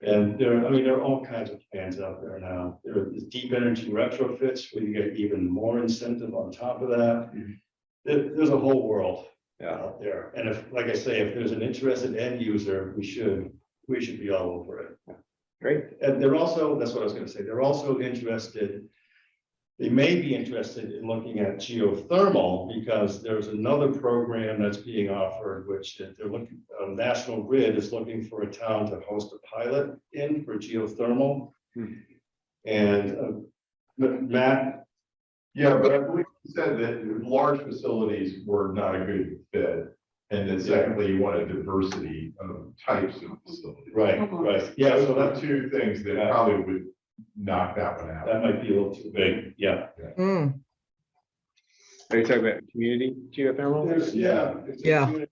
And there are all kinds of plans out there now. There is deep energy retrofits where you get even more incentive on top of that. Mhm. There's a whole world Yeah. out there. And if, like I say, if there's an interested end user, we should be all over it. Great. And they're also, that's what I was gonna say, they're also interested, they may be interested in looking at geothermal because there's another program that's being offered, which they're looking, National Grid is looking for a town to host a pilot in for geothermal. And Matt, Yeah, but I believe you said that large facilities were not a good fit. And then secondly, you want a diversity of types of facilities. right, yeah, Those so are that, two things that probably would knock that one out. that might be a little too big, yeah. Mm, Are you talking about community geothermal? It's a Yeah. unit.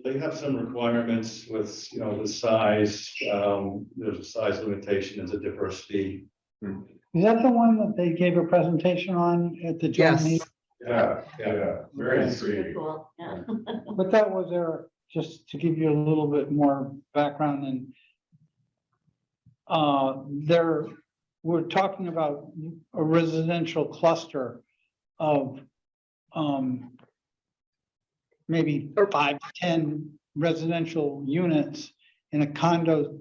They have some requirements with, the size, there's a size limitation, there's a diversity. is that the one that they gave a presentation on at the joint Yes. meeting? Yeah, very Yes. intriguing. Cool, yeah. But that was there, just to give you a little bit more background and we're talking about a residential cluster of maybe 5 to 10 residential units in a condo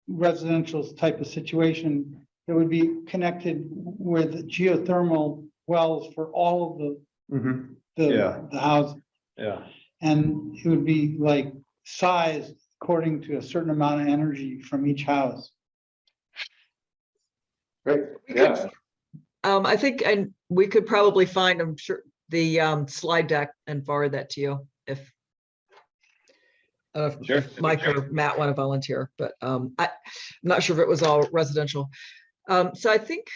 residential type of situation that would be connected with geothermal wells for all of the Yeah. the house. Yeah. And it would be like sized according to a certain amount of energy from each house. Great. We could- Yeah. I think, and we could probably find, I'm sure, the slide deck and forward that to you if Sure. Mike or Matt want to volunteer, but I'm not sure if it was all residential. So I think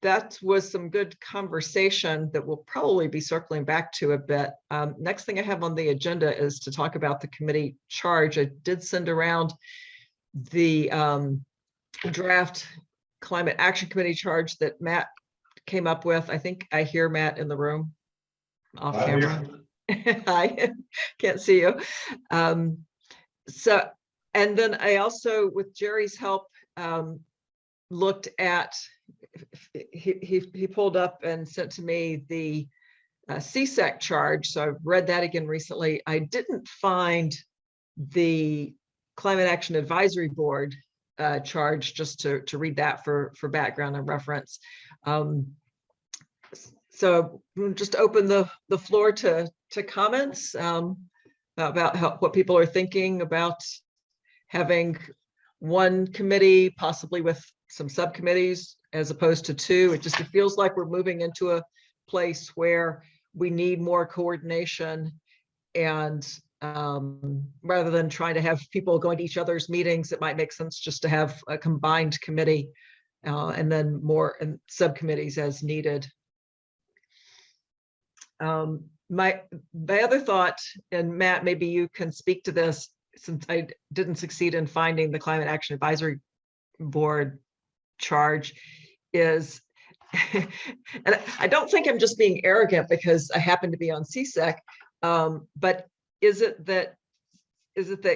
that was some good conversation that we'll probably be circling back to a bit. Next thing I have on the agenda is to talk about the committee charge. I did send around the draft climate action committee charge that Matt came up with. I think I hear Matt in the room off camera. I can't see you. So, and then I also, with Jerry's help, looked at, he pulled up and sent to me the CSEC charge. So I've read that again recently. I didn't find the Climate Action Advisory Board charge, just to read that for background and reference. So we'll just open the floor to comments about what people are thinking about having one committee, possibly with some subcommittees as opposed to two. It feels like we're moving into a place where we need more coordination, and rather than trying to have people going to each other's meetings, it might make sense just to have a combined committee and then more subcommittees as needed. My other thought, and Matt, maybe you can speak to this, since I didn't succeed in finding the Climate Action Advisory Board charge, is, and I don't think I'm just being arrogant because I happen to be on CSEC, but is it that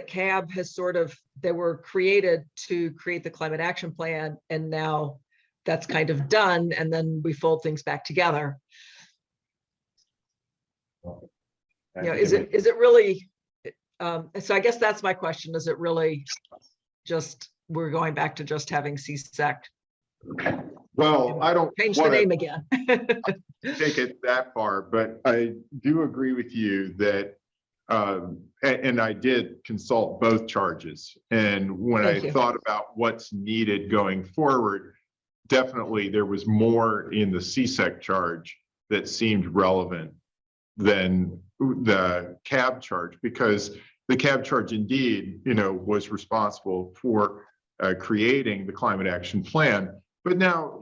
CAB has sort of, they were created to create the climate action plan, and now that's kind of done, and then we fold things back together? You know, is it really, so I guess that's my question. Is it really just, we're going back to just having CSEC? Well, I don't Change the want name to again. take it that far, but I do agree with you that, and I did consult both charges. And when Thank I you. thought about what's needed going forward, definitely there was more in the CSEC charge that seemed relevant than the CAB charge, because the CAB charge indeed, was responsible for creating the climate action plan. But now,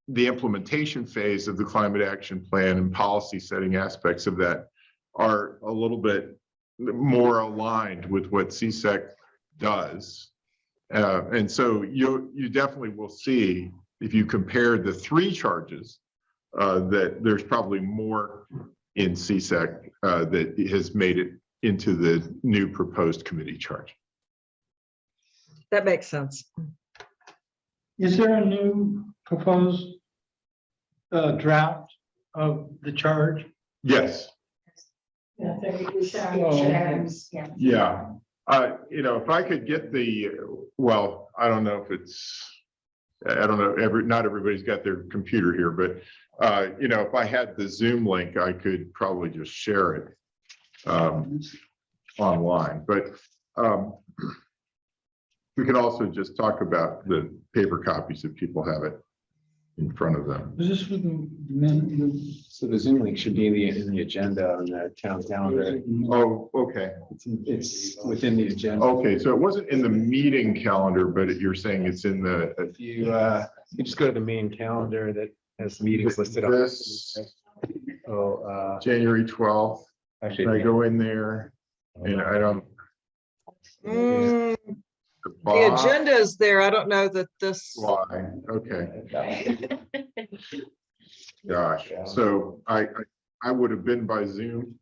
the implementation phase of the climate action plan and policy setting aspects of that are a little bit more aligned with what CSEC does. And so you definitely will see, if you compare the three charges, that there's probably more in CSEC that has made it into the new proposed committee charge. That makes sense. Is there a new proposed draft of the charge? Yes. Yeah, Yeah. If I could get well, I don't know if it's, I don't know, not everybody's got their computer here, but if I had the Zoom link, I could probably just share it online. But we could also just talk about the paper copies if people have it in front of them. Is this with the So the Zoom link should be in the agenda on the town calendar. Oh, okay. It's within the agenda. Okay, so it wasn't in the meeting calendar, but you're saying it's in the If you just go to the main calendar that has meetings listed on this Oh, January 12th. actually, I go in there and I don't. Mm, the Bob, agenda is there. I don't know that this. why? Okay, gosh. So I would have been by Zoom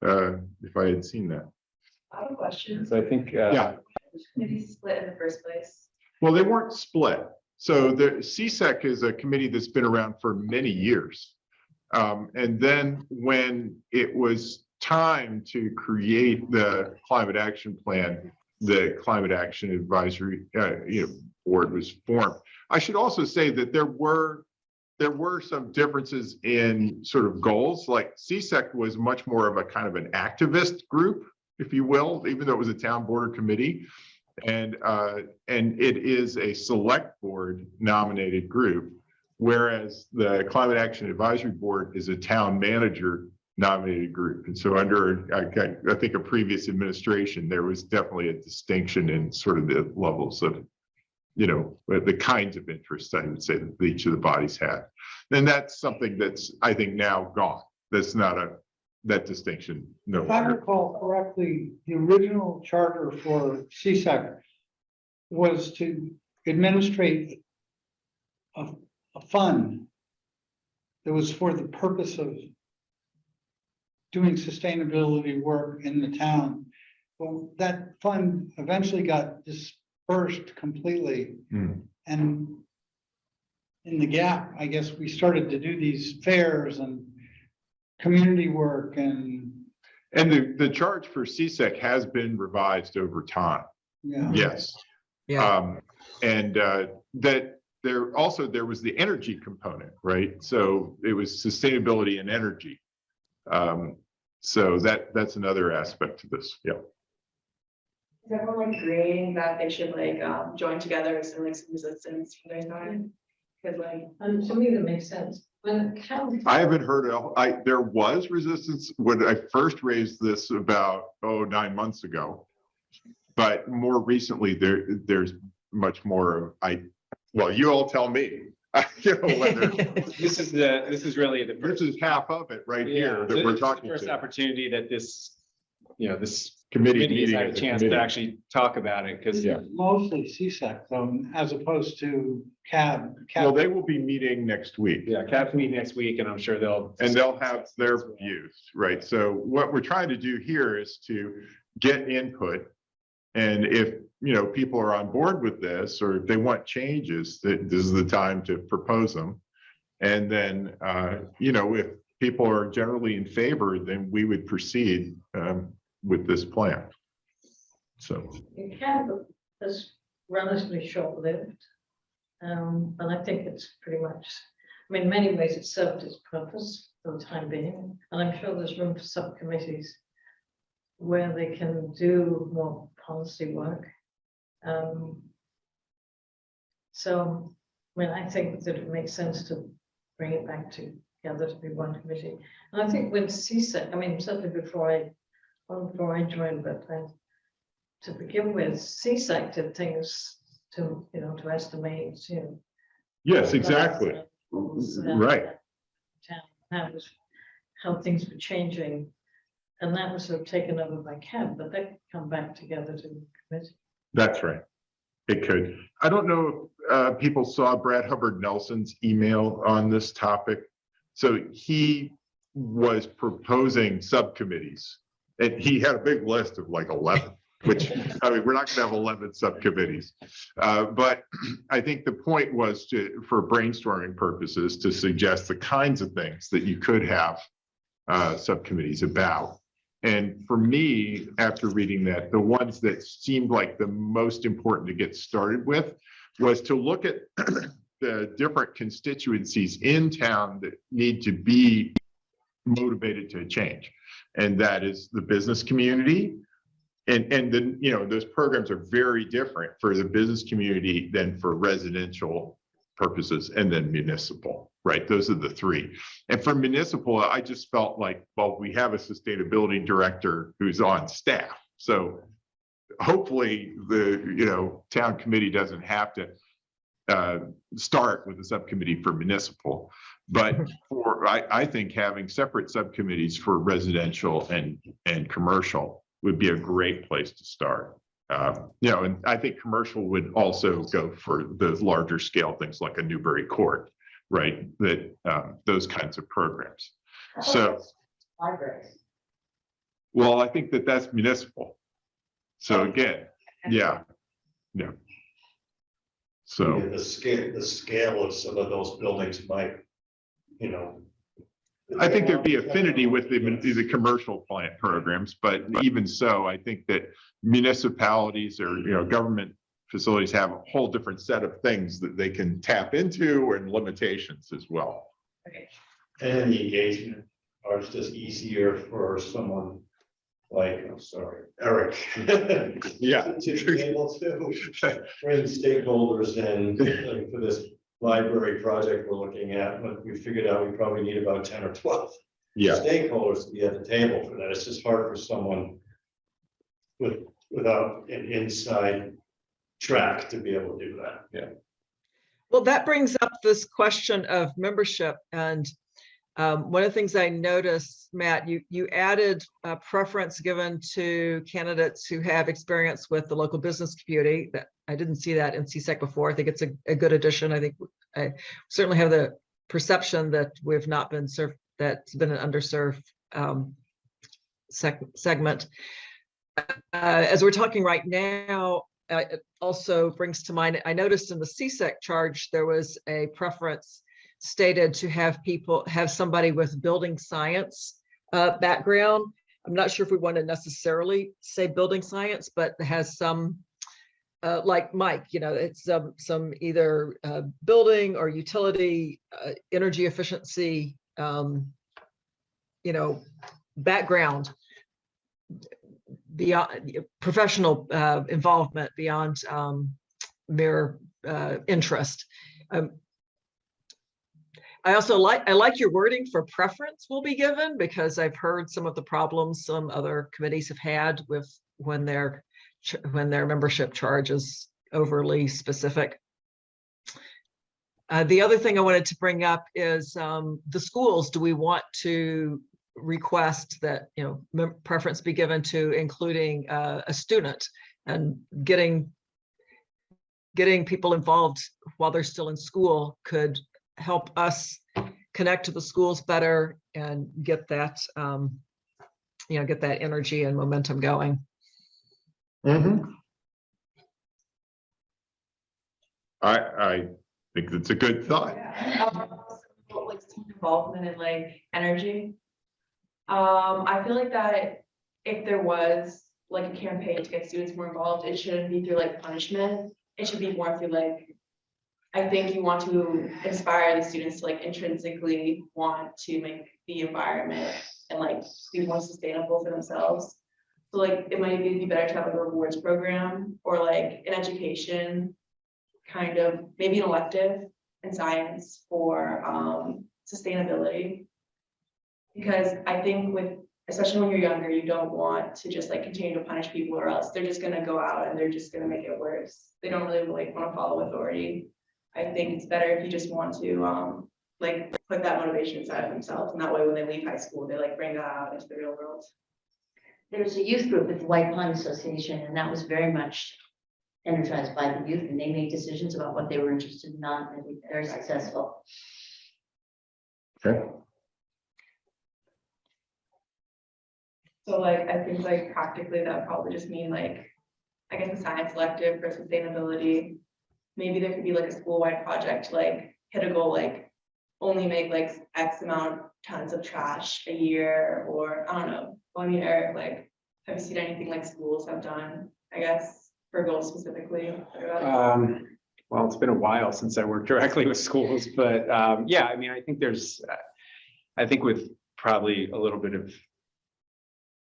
if I had seen that. I have a question. So I think, Yeah. Maybe split in the first place. Well, they weren't split. So the CSEC is a committee that's been around for many years. And then when it was time to create the climate action plan, the Climate Action Advisory Board was formed. I should also say that there were some differences in sort of goals. Like CSEC was much more of a kind of an activist group, if you will, even though it was a town board or committee. And it is a select board nominated group, whereas the Climate Action Advisory Board is a town manager nominated group. And so under, I think, a previous administration, there was definitely a distinction in sort of the levels of, the kinds of interests, I would say, that each of the bodies had. And that's something that's, I think, now gone. That's not that distinction. No If I longer. recall correctly, the original charter for CSEC was to administrate a fund that was for the purpose of doing sustainability work in the town. Well, that fund eventually got dispersed completely. And in the gap, I guess we started to do these fairs and community work and. And the charge for CSEC has been revised over time. Yeah. Yes. Yeah, And that there was the energy component, right? So it was sustainability and energy. So that's another aspect to this. Yeah. Is everyone like agreeing that they should like join together as like some resistance from their side? Cause like, And to me, that makes sense. When it comes. I haven't heard there was resistance when I first raised this about 9 months ago. But more recently, there's much more of well, you all tell me. You know, whether This is really the this first. is half of it right here Yeah, that this we're is the talking first to. opportunity that this Committee committee has meeting had a as a chance to committee. actually talk about it, because Yeah. Mostly CSEC though, as opposed to CAB. Well, they will be meeting next week. yeah, CAP's meeting next week, and I'm sure they'll. And they'll have their views, right? So what we're trying to do here is to get input. And if, people are on board with this, or if they want changes, that this is the time to propose them. And then, if people are generally in favor, then we would proceed with this plan. So, It can, is relatively short-lived. And I think it's pretty much, in many ways it served its purpose for the time being. And I'm sure there's room for subcommittees where they can do more policy work. So, I think that it makes sense to bring it back together to be one committee. And I think when CSEC, certainly before I joined, but to begin with, CSEC did things to estimate, yes, exactly. Right. How things were changing. And that was sort of taken over by CAB, but they could come back together to committee. That's right. It could. I don't know if people saw Brad Hubbard Nelson's email on this topic. So he was proposing subcommittees, and he had a big list of like 11, which, we're not gonna have 11 subcommittees. But I think the point was for brainstorming purposes, to suggest the kinds of things that you could have subcommittees about. And for me, after reading that, the ones that seemed like the most important to get started with was to look at the different constituencies in town that need to be motivated to change. And that is the business community. And then, those programs are very different for the business community than for residential purposes, and then municipal, right? Those are the three. And for municipal, I just felt like, well, we have a sustainability director who's on staff. So hopefully the, town committee doesn't have to start with a subcommittee for municipal. But I think having separate subcommittees for residential and commercial would be a great place to start. And I think commercial would also go for the larger scale things like a Newbury Court, right? That those kinds of programs. So, Libraries. well, I think that's municipal. So again, yeah. So Yeah, the scale of some of those buildings might, I think there'd be affinity with the commercial plant programs, but even so, I think that municipalities or, government facilities have a whole different set of things that they can tap into, and limitations as well. Okay. and the engagement, or it's just easier for someone like, I'm sorry, Eric. Yeah. To be able to bring stakeholders in like, for this library project we're looking at, but we figured out we probably need about 10 or 12 Yeah. stakeholders to be at the table for that. It's just hard for someone without an inside track to be able to do that. Yeah. Well, that brings up this question of membership. And one of the things I noticed, Matt, you added a preference given to candidates who have experience with the local business community. That I didn't see that in CSEC before. I think it's a good addition. I think I certainly have the perception that we've not been served, that's been an underserved segment. As we're talking right now, it also brings to mind, I noticed in the CSEC charge, there was a preference stated to have somebody with building science background. I'm not sure if we want to necessarily say building science, but has some like Mike, it's some either building or utility, energy efficiency, background beyond professional involvement beyond mere interest. I also like your wording for preference will be given, because I've heard some of the problems some other committees have had with when their membership charge is overly specific. The other thing I wanted to bring up is the schools. Do we want to request that preference be given to including a student, and getting people involved while they're still in school could help us connect to the schools better and get that get that energy and momentum going. I think that's a good thought. Like student involvement in like energy. I feel like that if there was like a campaign to get students more involved, it shouldn't be through like punishment. It should be more through like, I think you want to inspire the students to like intrinsically want to make the environment and like be more sustainable for themselves. So like it might be better to have like a rewards program or like an education kind of, maybe an elective in science for sustainability. Because I think especially when you're younger, you don't want to just like continue to punish people, or else they're just gonna go out and they're just gonna make it worse. They don't really like want to follow authority. I think it's better if you just want to like put that motivation inside of themselves, and that way when they leave high school, they like bring that out into the real world. There's a youth group at the White Pond Association, and that was very much energized by the youth, and they made decisions about what they were interested in, not, and they were very successful. Okay. So like, I think like practically that would probably just mean like, I guess a science elective for sustainability. Maybe there could be like a school-wide project, like hit a goal, like only make like X amount tons of trash a year, or I don't know. Well, I mean, Eric, like, have you seen anything like schools have done, I guess, for goals specifically? Well, it's been a while since I worked directly with schools, but yeah, I mean, I think with probably a little bit of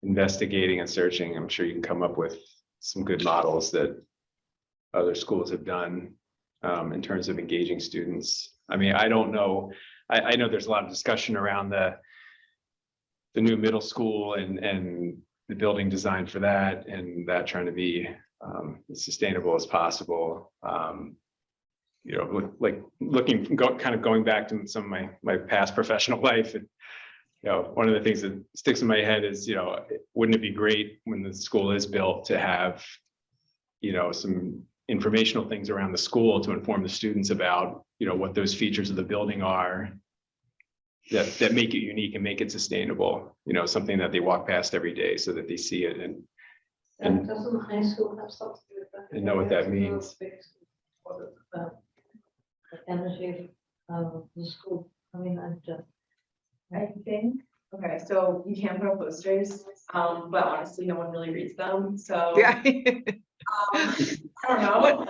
investigating and searching, I'm sure you can come up with some good models that other schools have done in terms of engaging students. I mean, I don't know. I know there's a lot of discussion around the new middle school and the building design for that, and that trying to be as sustainable as possible. Like kind of going back to some of my past professional life. And, one of the things that sticks in my head is, wouldn't it be great when the school is built to have, some informational things around the school to inform the students about, what those features of the building are that make it unique and make it sustainable, something that they walk past every day so that they see it and Doesn't high school have something to do with that? and know what that means. Energy, the school, I mean, I think, okay, so you can put up posters, but honestly, no one really reads them, so. Yeah. I don't know.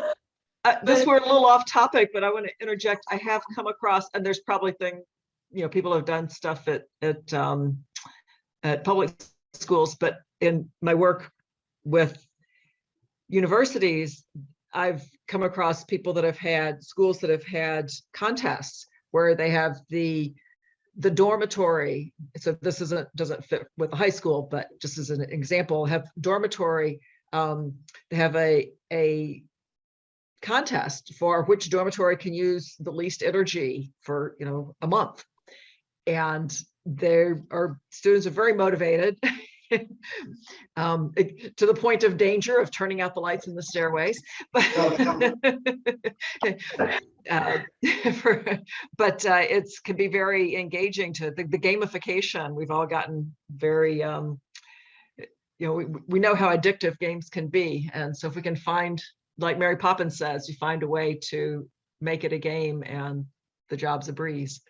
This we're a little off topic, but I want to interject. I have come across, and there's probably people have done stuff at public schools, but in my work with universities, I've come across people that have had schools that have had contests where they have the dormitory. So this doesn't fit with the high school, but just as an example, have dormitory. They have a contest for which dormitory can use the least energy for a month, and students are very motivated. To the point of danger of turning out the lights in the stairways, but it can be very engaging to the gamification. We've all gotten very we know how addictive games can be, and so if we can find, like Mary Poppins says, you find a way to make it a game, and the job's a breeze.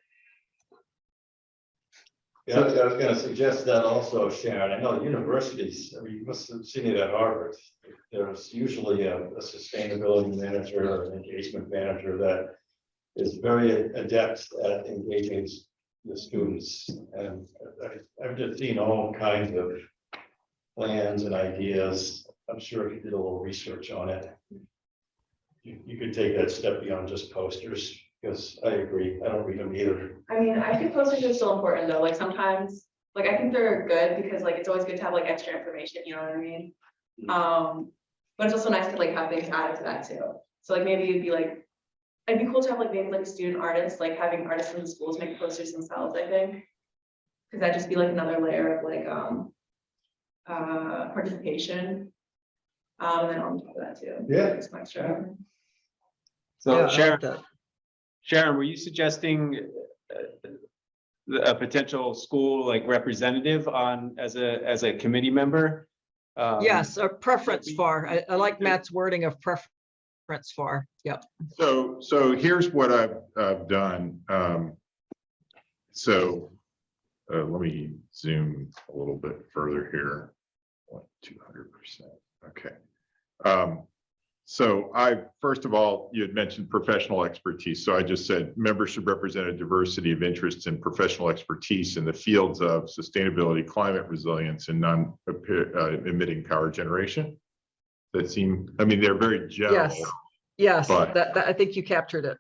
Yeah, I was gonna suggest that also, Sharon. I know universities, I mean, you must have seen it at Harvard. there's usually a sustainability manager or an engagement manager that is very adept at engaging the students. And I've just seen all kinds of plans and ideas. I'm sure if you did a little research on it, you could take that step beyond just posters, because I agree, I don't read them either. I mean, I think posters are still important though, like sometimes, like I think they're good because like it's always good to have like extra information, you know what I mean? But it's also nice to like have things added to that too. So like maybe it'd be like, it'd be cool to have like maybe like a student artist, like having artists from the schools make posters themselves, I think. Cause that'd just be like another layer of like, participation. And then on top of that too. Yeah. Like some extra. So Yeah, I like Sharon, that. Sharon, were you suggesting a potential school like representative on as a committee member? Yes, a preference for, I like Matt's wording of preference for, yep. So here's what I've done. Let me zoom a little bit further here. 200%. Okay. So first of all, you had mentioned professional expertise. So I just said members should represent a diversity of interests and professional expertise in the fields of sustainability, climate resilience, and non-emitting power generation. That seem, I mean, they're very general. Yes, But- that I think you captured it.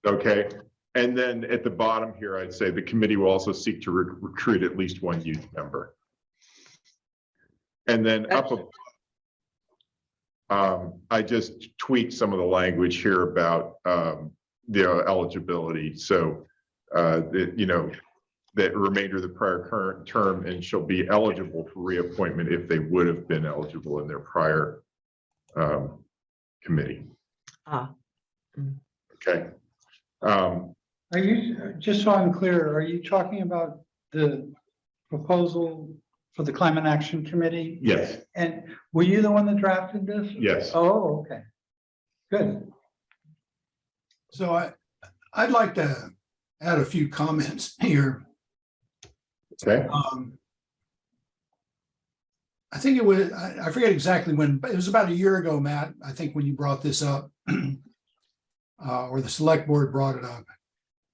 Okay. And then at the bottom here, I'd say the committee will also seek to recruit at least one youth member. And then up above, I just tweaked some of the language here about the eligibility. So that remainder of the prior current term and shall be eligible for reappointment if they would have been eligible in their prior committee. Okay. Are you, just so I'm clear, are you talking about the proposal for the Climate Action Committee? Yes. And were you the one that drafted this? Yes. Oh, okay. Good. So I'd like to add a few comments here. Okay. I think it was, I forget exactly when, but it was about a year ago, Matt, I think, when you brought this up, or the select board brought it up.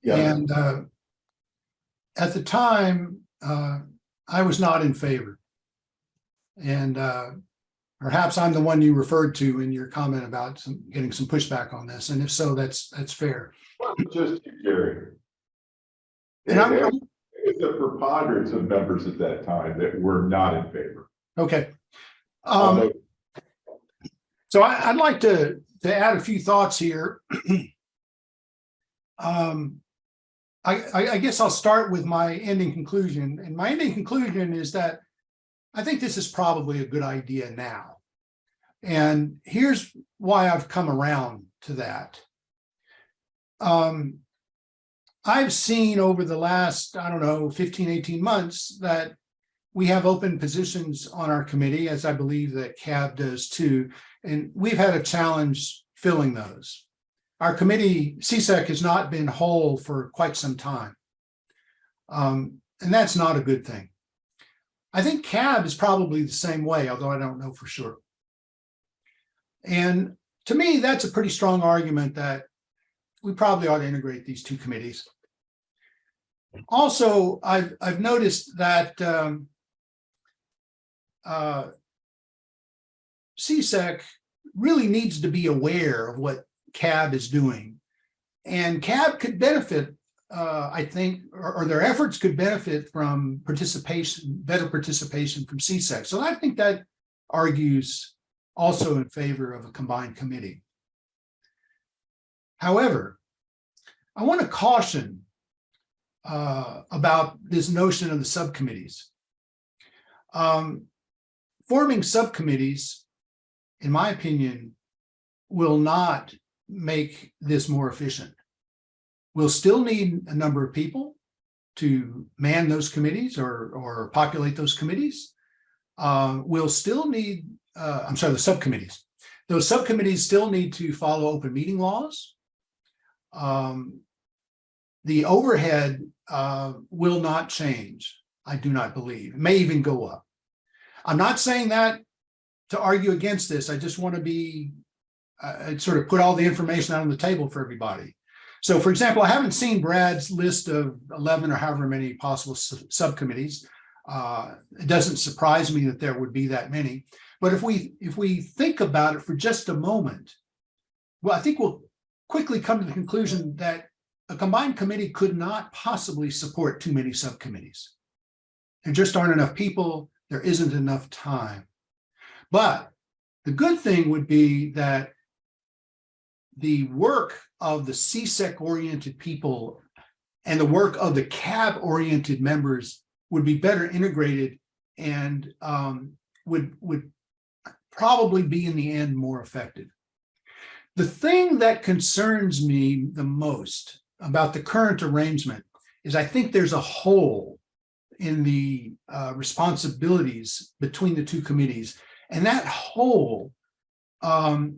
Yeah. And at the time, I was not in favor. And perhaps I'm the one you referred to in your comment about getting some pushback on this. And if so, that's fair. Just Gary. And It's a preponderance of members at that time that were not in favor. okay. Although- So I'd like to add a few thoughts here. I guess I'll start with my ending conclusion. And my ending conclusion is that I think this is probably a good idea now. And here's why I've come around to that. I've seen over the last, 15, 18 months that we have open positions on our committee, as I believe that CAB does too. And we've had a challenge filling those. Our committee, CSEC, has not been whole for quite some time. And that's not a good thing. I think CAB is probably the same way, although I don't know for sure. And to me, that's a pretty strong argument that we probably ought to integrate these two committees. Also, I've noticed that CSEC really needs to be aware of what CAB is doing, and CAB could benefit, I think, or their efforts could benefit from participation, better participation from CSEC. So I think that argues also in favor of a combined committee. However, I want to caution about this notion of the subcommittees. Forming subcommittees, in my opinion, will not make this more efficient. We'll still need a number of people to man those committees or populate those committees. We'll still need, the subcommittees. Those subcommittees still need to follow open meeting laws. The overhead will not change, I do not believe. It may even go up. I'm not saying that to argue against this. I just want to be, sort of put all the information out on the table for everybody. So for example, I haven't seen Brad's list of 11 or however many possible subcommittees. It doesn't surprise me that there would be that many. But if we think about it for just a moment, well, I think we'll quickly come to the conclusion that a combined committee could not possibly support too many subcommittees. There just aren't enough people. There isn't enough time. But the good thing would be that the work of the CSEC-oriented people and the work of the CAB-oriented members would be better integrated and would probably be in the end more effective. The thing that concerns me the most about the current arrangement is I think there's a hole in the responsibilities between the two committees. And that hole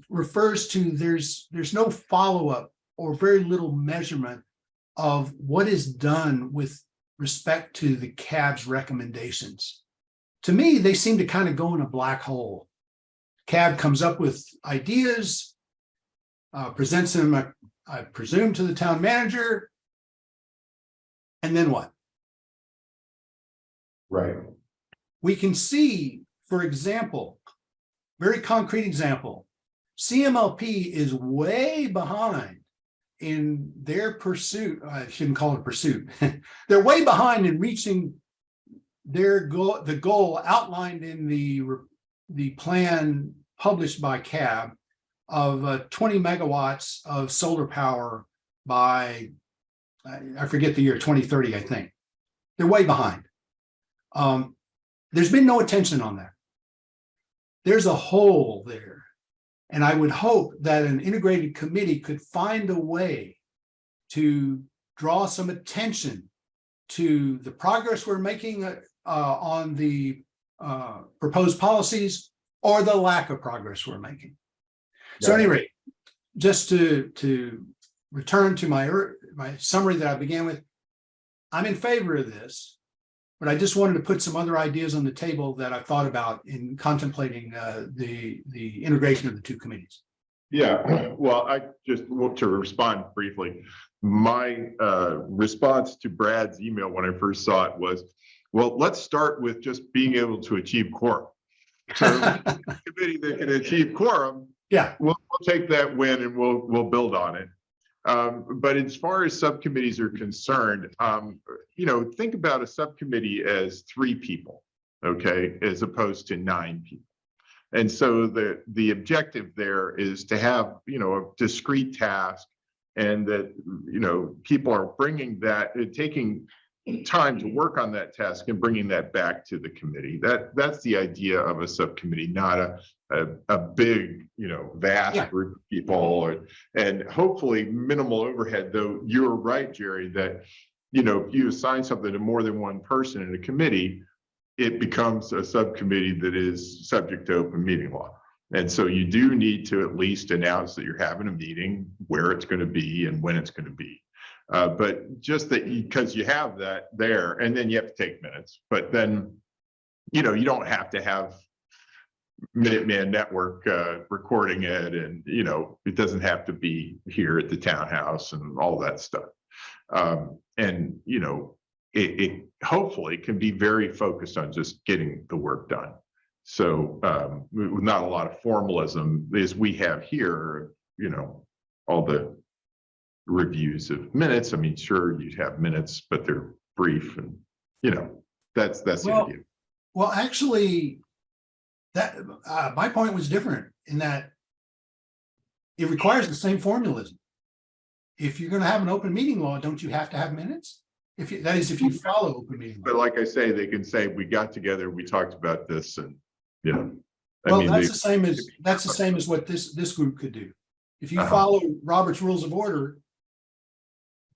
refers to there's no follow-up or very little measurement of what is done with respect to the CAB's recommendations. To me, they seem to kind of go in a black hole. CAB comes up with ideas, presents them, I presume, to the town manager, and then what? Right. We can see, for example, very concrete example, CMLP is way behind in their pursuit. I shouldn't call it a pursuit. They're way behind in reaching their goal, the goal outlined in the plan published by CAB of 20 megawatts of solar power by, I forget the year, 2030, I think. They're way behind. There's been no attention on that. There's a hole there. And I would hope that an integrated committee could find a way to draw some attention to the progress we're making on the proposed policies or the lack of progress we're making. So at any rate, just to return to my summary that I began with, I'm in favor of this, but I just wanted to put some other ideas on the table that I thought about in contemplating the integration of the two committees. Yeah, well, I just want to respond briefly. My response to Brad's email when I first saw it was, well, let's start with just being able to achieve quorum. So a committee that can achieve quorum, Yeah, we'll take that win and we'll build on it. But as far as subcommittees are concerned, think about a subcommittee as 3 people, okay, as opposed to 9 people. And so the objective there is to have, a discrete task, and that, people are bringing that, taking time to work on that task and bringing that back to the committee. That's the idea of a subcommittee, not a big, vast group of people, and hopefully minimal overhead. Though you're right, Jerry, that, if you assign something to more than one person in a committee, it becomes a subcommittee that is subject to open meeting law. And so you do need to at least announce that you're having a meeting, where it's going to be and when it's going to be. But just that, because you have that there, and then you have to take minutes, but then, you don't have to have Minuteman Network recording it, and, it doesn't have to be here at the townhouse and all that stuff. And, it hopefully can be very focused on just getting the work done. So with not a lot of formalism as we have here, all the reviews of minutes. I mean, sure, you'd have minutes, but they're brief, and that's the idea. Well, actually, that my point was different in that it requires the same formalism. If you're going to have an open meeting law, don't you have to have minutes? If you follow open meeting law. But like I say, they can say, we got together, we talked about this, and that's the same as what this group could do. If you follow Robert's Rules of Order,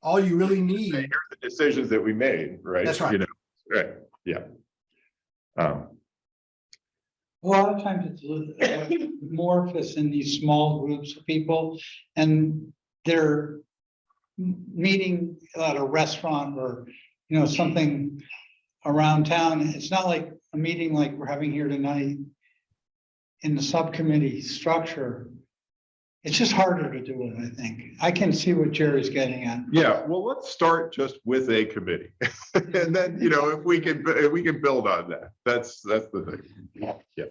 all you really need. Here are the decisions that we made, right? That's right. Right. Yeah. A lot of times it's amorphous in these small groups of people, and they're meeting at a restaurant or, something around town. It's not like a meeting like we're having here tonight. in the subcommittee structure, it's just harder to do it, I think. I can see what Jerry's getting at. Yeah, well, let's start just with a committee. And then, if we can build on that, that's the thing. Yeah.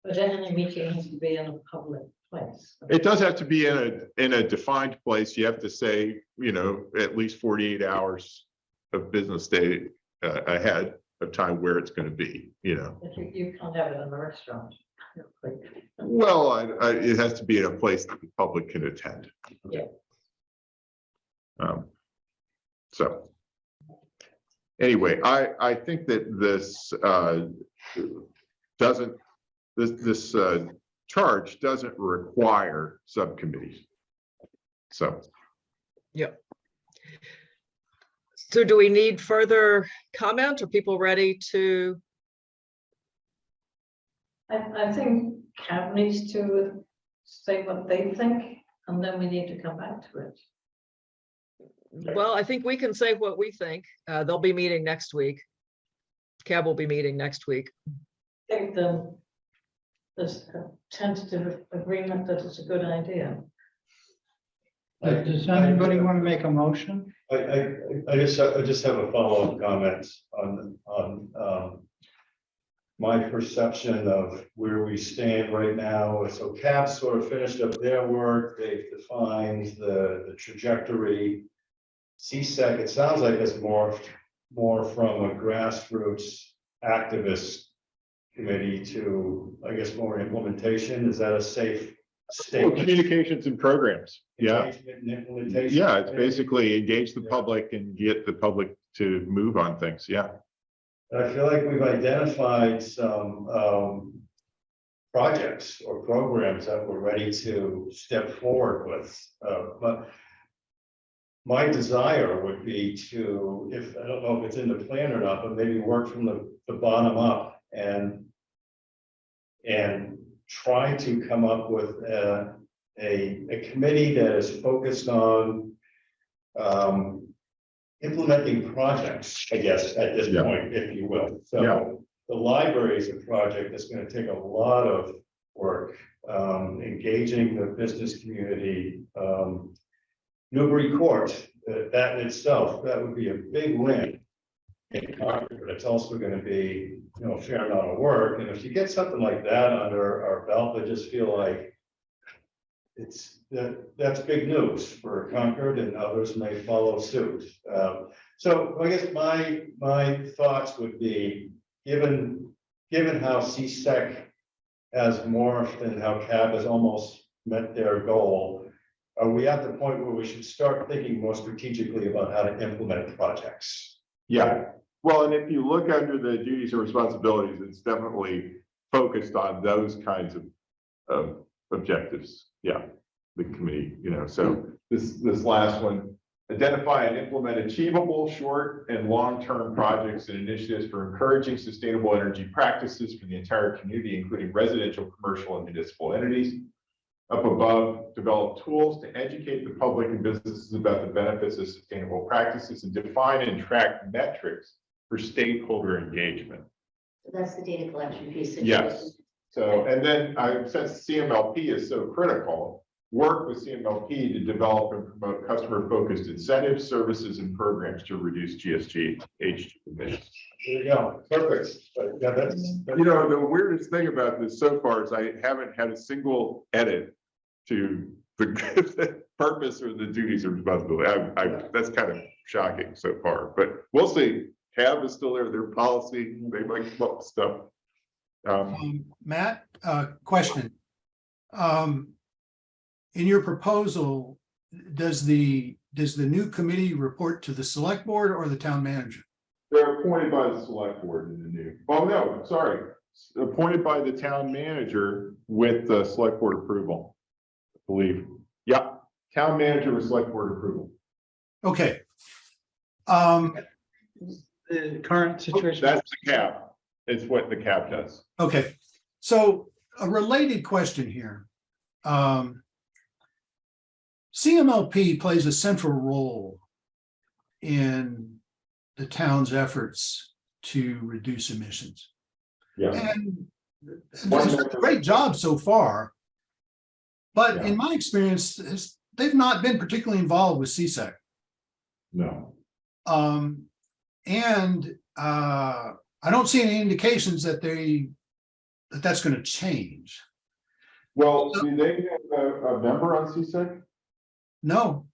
But any meeting has to be in a public place. It does have to be in a defined place. You have to say, at least 48 hours of business day ahead of time where it's going to be, But you can't have it in a restaurant. Well, it has to be in a place that the public can attend. Yeah. So. Anyway, I think that this this charge doesn't require subcommittees. So. Yep. So do we need further comment? Are people ready to? I think CAB needs to say what they think, and then we need to come back to it. Well, I think we can say what we think. They'll be meeting next week. CAB will be meeting next week. I think there's a tentative agreement that it's a good idea. Does anybody want to make a motion? I just have a follow-up comment on my perception of where we stand right now. So CAP sort of finished up their work. They've defined the trajectory. CSEC, it sounds like it's more from a grassroots activist committee to, I guess, more implementation. Is that a safe statement? Communications and programs. Yeah. Engagement and implementation. Yeah, it's basically engage the public and get the public to move on things. Yeah. I feel like we've identified some projects or programs that we're ready to step forward with. But my desire would be to, if I don't know if it's in the plan or not, but maybe work from the bottom up and try to come up with a committee that is focused on implementing projects, I guess, at this Yeah. point, if you will. So Yeah. the library is a project that's going to take a lot of work, engaging the business community. Newbury Court, that in itself, that would be a big win in Concord, but it's also going to be, a fair amount of work. And if you get something like that under our belt, I just feel like that's big news for Concord, and others may follow suit. So I guess my thoughts would be, given how CSEC has morphed and how CAB has almost met their goal, are we at the point where we should start thinking more strategically about how to implement projects? Yeah. Well, and if you look under the duties and responsibilities, it's definitely focused on those kinds of objectives. Yeah. The committee, so this last one, identify and implement achievable short and long-term projects and initiatives for encouraging sustainable energy practices for the entire community, including residential, commercial, and municipal entities. Up above, develop tools to educate the public and businesses about the benefits of sustainable practices and define and track metrics for stakeholder engagement. So that's the data collection piece. that you Yes. mentioned. So, and then since CMLP is so critical, work with CMLP to develop and promote customer-focused incentives, services, and programs to reduce GHG emissions. There you go, perfect. But yeah, that's The weirdest thing about this so far is I haven't had a single edit to the purpose or the duties or responsibility. That's kind of shocking so far, but we'll see. CAB is still there, their policy, they might come up with stuff. Matt, question. In your proposal, does the new committee report to the select board or the town manager? They're appointed by the select board in the new. Oh, no, sorry. Appointed by the town manager with the select board approval, I believe. Yeah, town manager with select board approval. Okay. The current situation. That's the cap. It's what the cap does. Okay. So a related question here. CMLP plays a central role in the town's efforts to reduce emissions. Yeah. And Does a great job so far. But Yeah. in my experience, they've not been particularly involved with CSEC. No. And I don't see any indications that that's going to change. Well, do they have a member on CSEC? No,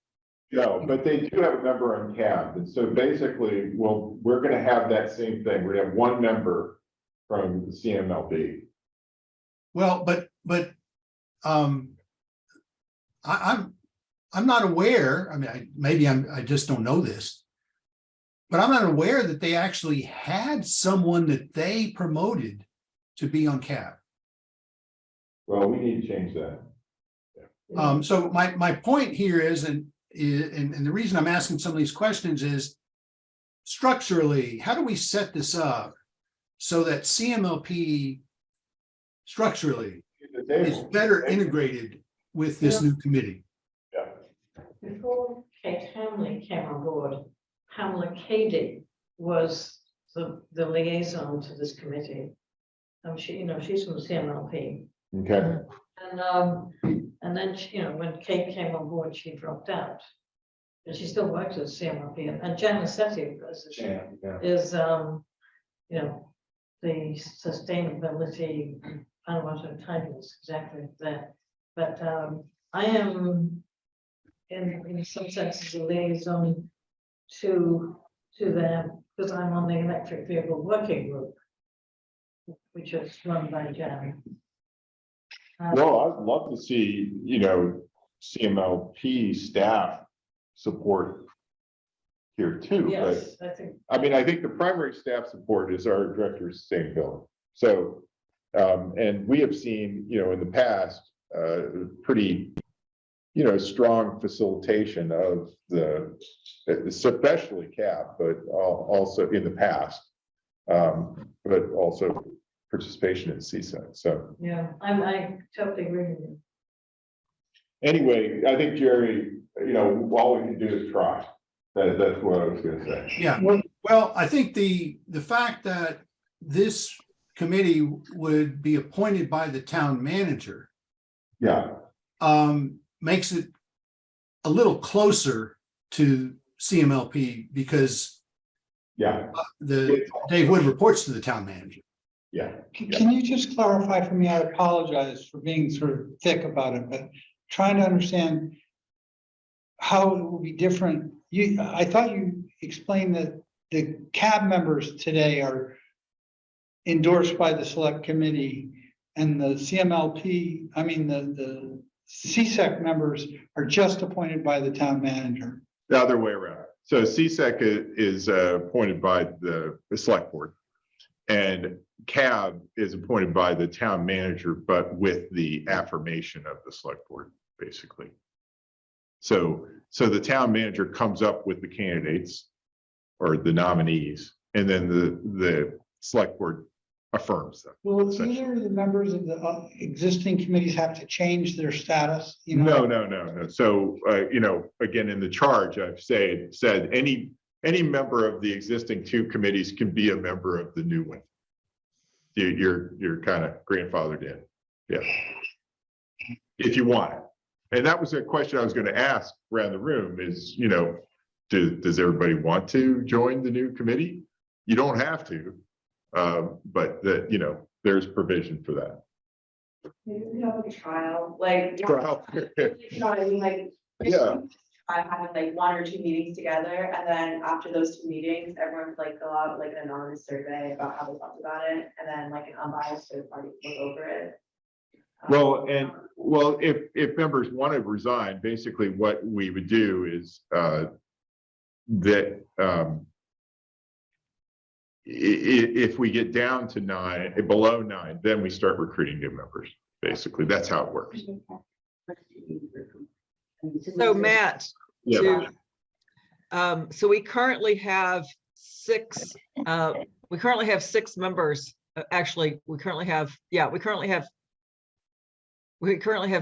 No, but they do have a member on CAB. And so basically, well, we're gonna have that same thing. We have one member from the CMLB. well, but I'm not aware. I mean, maybe I just don't know this, but I'm not aware that they actually had someone that they promoted to be on CAB. Well, we need to change that. So my point here is, and the reason I'm asking some of these questions is structurally, how do we set this up so that CMLP structurally is better integrated with this new committee? Before Kate Hamley came on board, Pamela Cady was the liaison to this committee. She's from the CMLP. Okay, And then, when Kate came on board, she dropped out. And she still works at CMRP, and Jen Massetti is, the sustainability, I don't know what her title is exactly there. But I am in some senses a liaison to them, because I'm on the electric vehicle working group, which is run by Jen. well, I'd love to see, CMLP staff support here too, but Yes, I think. I think the primary staff support is our director of sustainability. So, and we have seen, in the past, pretty, strong facilitation of especially CAP, but also in the past, but also participation in CSEC. So Yeah, I totally agree with you. anyway, I think Jerry, all we can do is try. That's what I was gonna say. Yeah, well, I think the fact that this committee would be appointed by the town manager Yeah, makes it a little closer to CMLP because yeah, Dave Wood reports to the town manager. yeah. Can you just clarify for me? I apologize for being sort of thick about it, but trying to understand how it will be different. I thought you explained that the CAB members today are endorsed by the select committee and the CMLP, the CSEC members are just appointed by the town manager. The other way around. So CSEC is appointed by the select board. And CAB is appointed by the town manager, but with the affirmation of the select board, basically. So the town manager comes up with the candidates or the nominees, and then the select board affirms them. Will either of the members of the existing committees have to change their status? No. So, again, in the charge, I've said any member of the existing two committees can be a member of the new one. You're kind of grandfathered in. Yeah. If you want it. And that was a question I was going to ask around the room is, does everybody want to join the new committee? You don't have to, but there's provision for that. Maybe we have a trial, like. Trial. Yeah. I had like 1 or 2 meetings together, and then after those 2 meetings, everyone would like fill out like an anonymous survey about how they felt about it, and then like an unbiased third party would look over it. Well, if members want to resign, basically what we would do is if we get down to 9, below 9, then we start recruiting new members. Basically, that's how it works. So Matt, Yeah. so we currently have 6, members. Actually, we currently have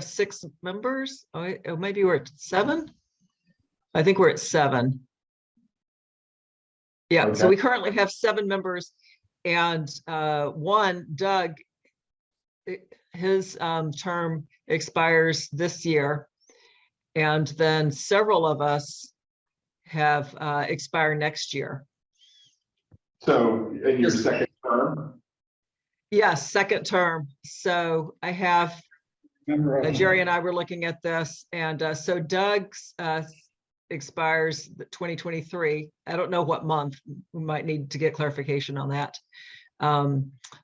6 members. Oh, maybe we're at 7. I think we're at 7. Yeah, so Okay. we currently have 7 members, and one, Doug, his term expires this year. And then several of us have expire next year. So in your second term, Yes, second term. So I have, Jerry and I were looking at this, and so Doug's expires 2023. I don't know what month. We might need to get clarification on that.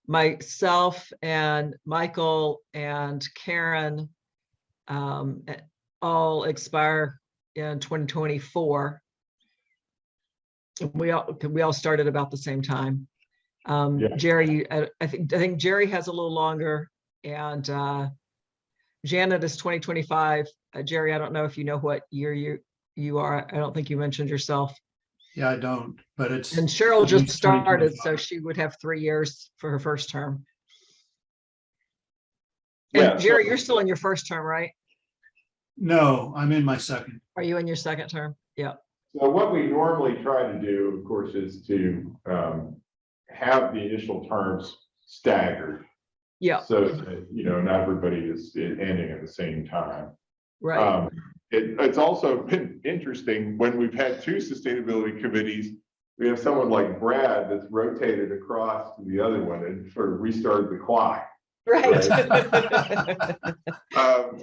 Myself and Michael and Karen all expire in 2024. We all started about the same time. Yeah. Jerry, I think Jerry has a little longer, and Janet is 2025. Jerry, I don't know if you know what year you are. I don't think you mentioned yourself. Yeah, I don't, but it's. And Cheryl just it's started, 2025. so she would have 3 years for her first term. Yeah, And Jerry, so- you're still in your first term, right? No, I'm in my second. Are you in your second term? Yeah. so what we normally try to do, of course, is to have the initial terms staggered. Yeah, So that, not everybody is ending at the same time. right. It's also been interesting when we've had 2 sustainability committees. We have someone like Brad that's rotated across to the other one and sort of restarted the clock. Right.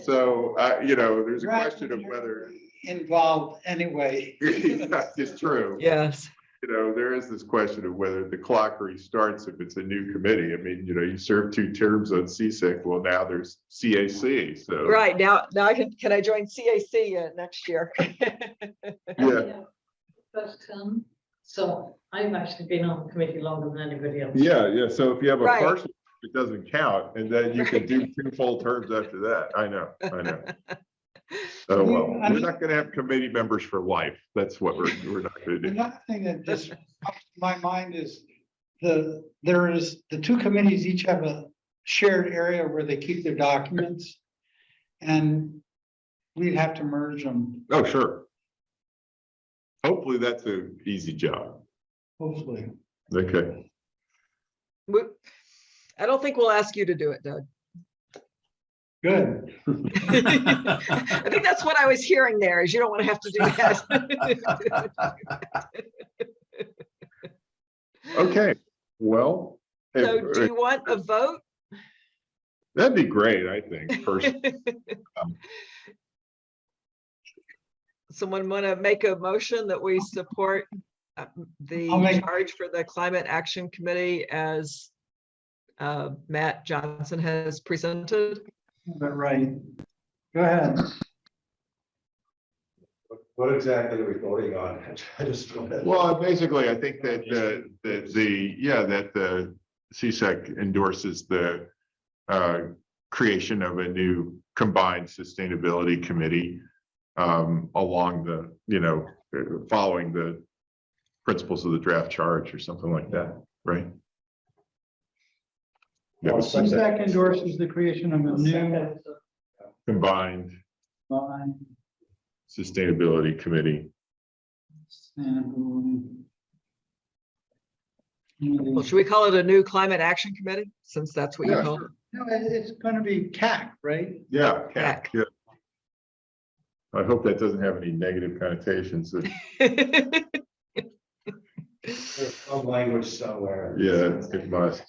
There's a question of whether Involved anyway. it's true. Yes, There is this question of whether the clock restarts if it's a new committee. I mean, you serve 2 terms on CSEC. Well, now there's CAC. So right. Now I can I join CAC next year? yeah. First term, so I've actually been on the committee longer than anybody else. Yeah. So if you have a Right. partial, it doesn't count, and then you can do 2 full terms after that. I know. Oh, well, we're not gonna have committee members for life. That's what we're not gonna do. Another thing that just comes to my mind is the 2 committees each have a shared area where they keep their documents. And we'd have to merge them, Oh, sure. Hopefully that's an easy job. hopefully. Okay. I don't think we'll ask you to do it, Doug. Good. I think that's what I was hearing there, is you don't want to have to do that. Okay, well. So do you want a vote? That'd be great, I think, personally. Someone want to make a motion that we support the I'll make- charge for the Climate Action Committee as Matt Johnson has presented? But right. Go ahead. What exactly are we voting on? I just. Well, basically, I think that the CSEC endorses the creation of a new combined sustainability committee along the, following the principles of the draft charge or something like that, right? I'll second that. CSEC endorses the creation of a new Combined sustainability committee. Well, should we call it a new Climate Action Committee, since that's what you Yeah, call sure. No, it's gonna be CAC, right? Yeah, Heck. yeah. I hope that doesn't have any negative connotations. it? There's some language somewhere. Yeah, it must.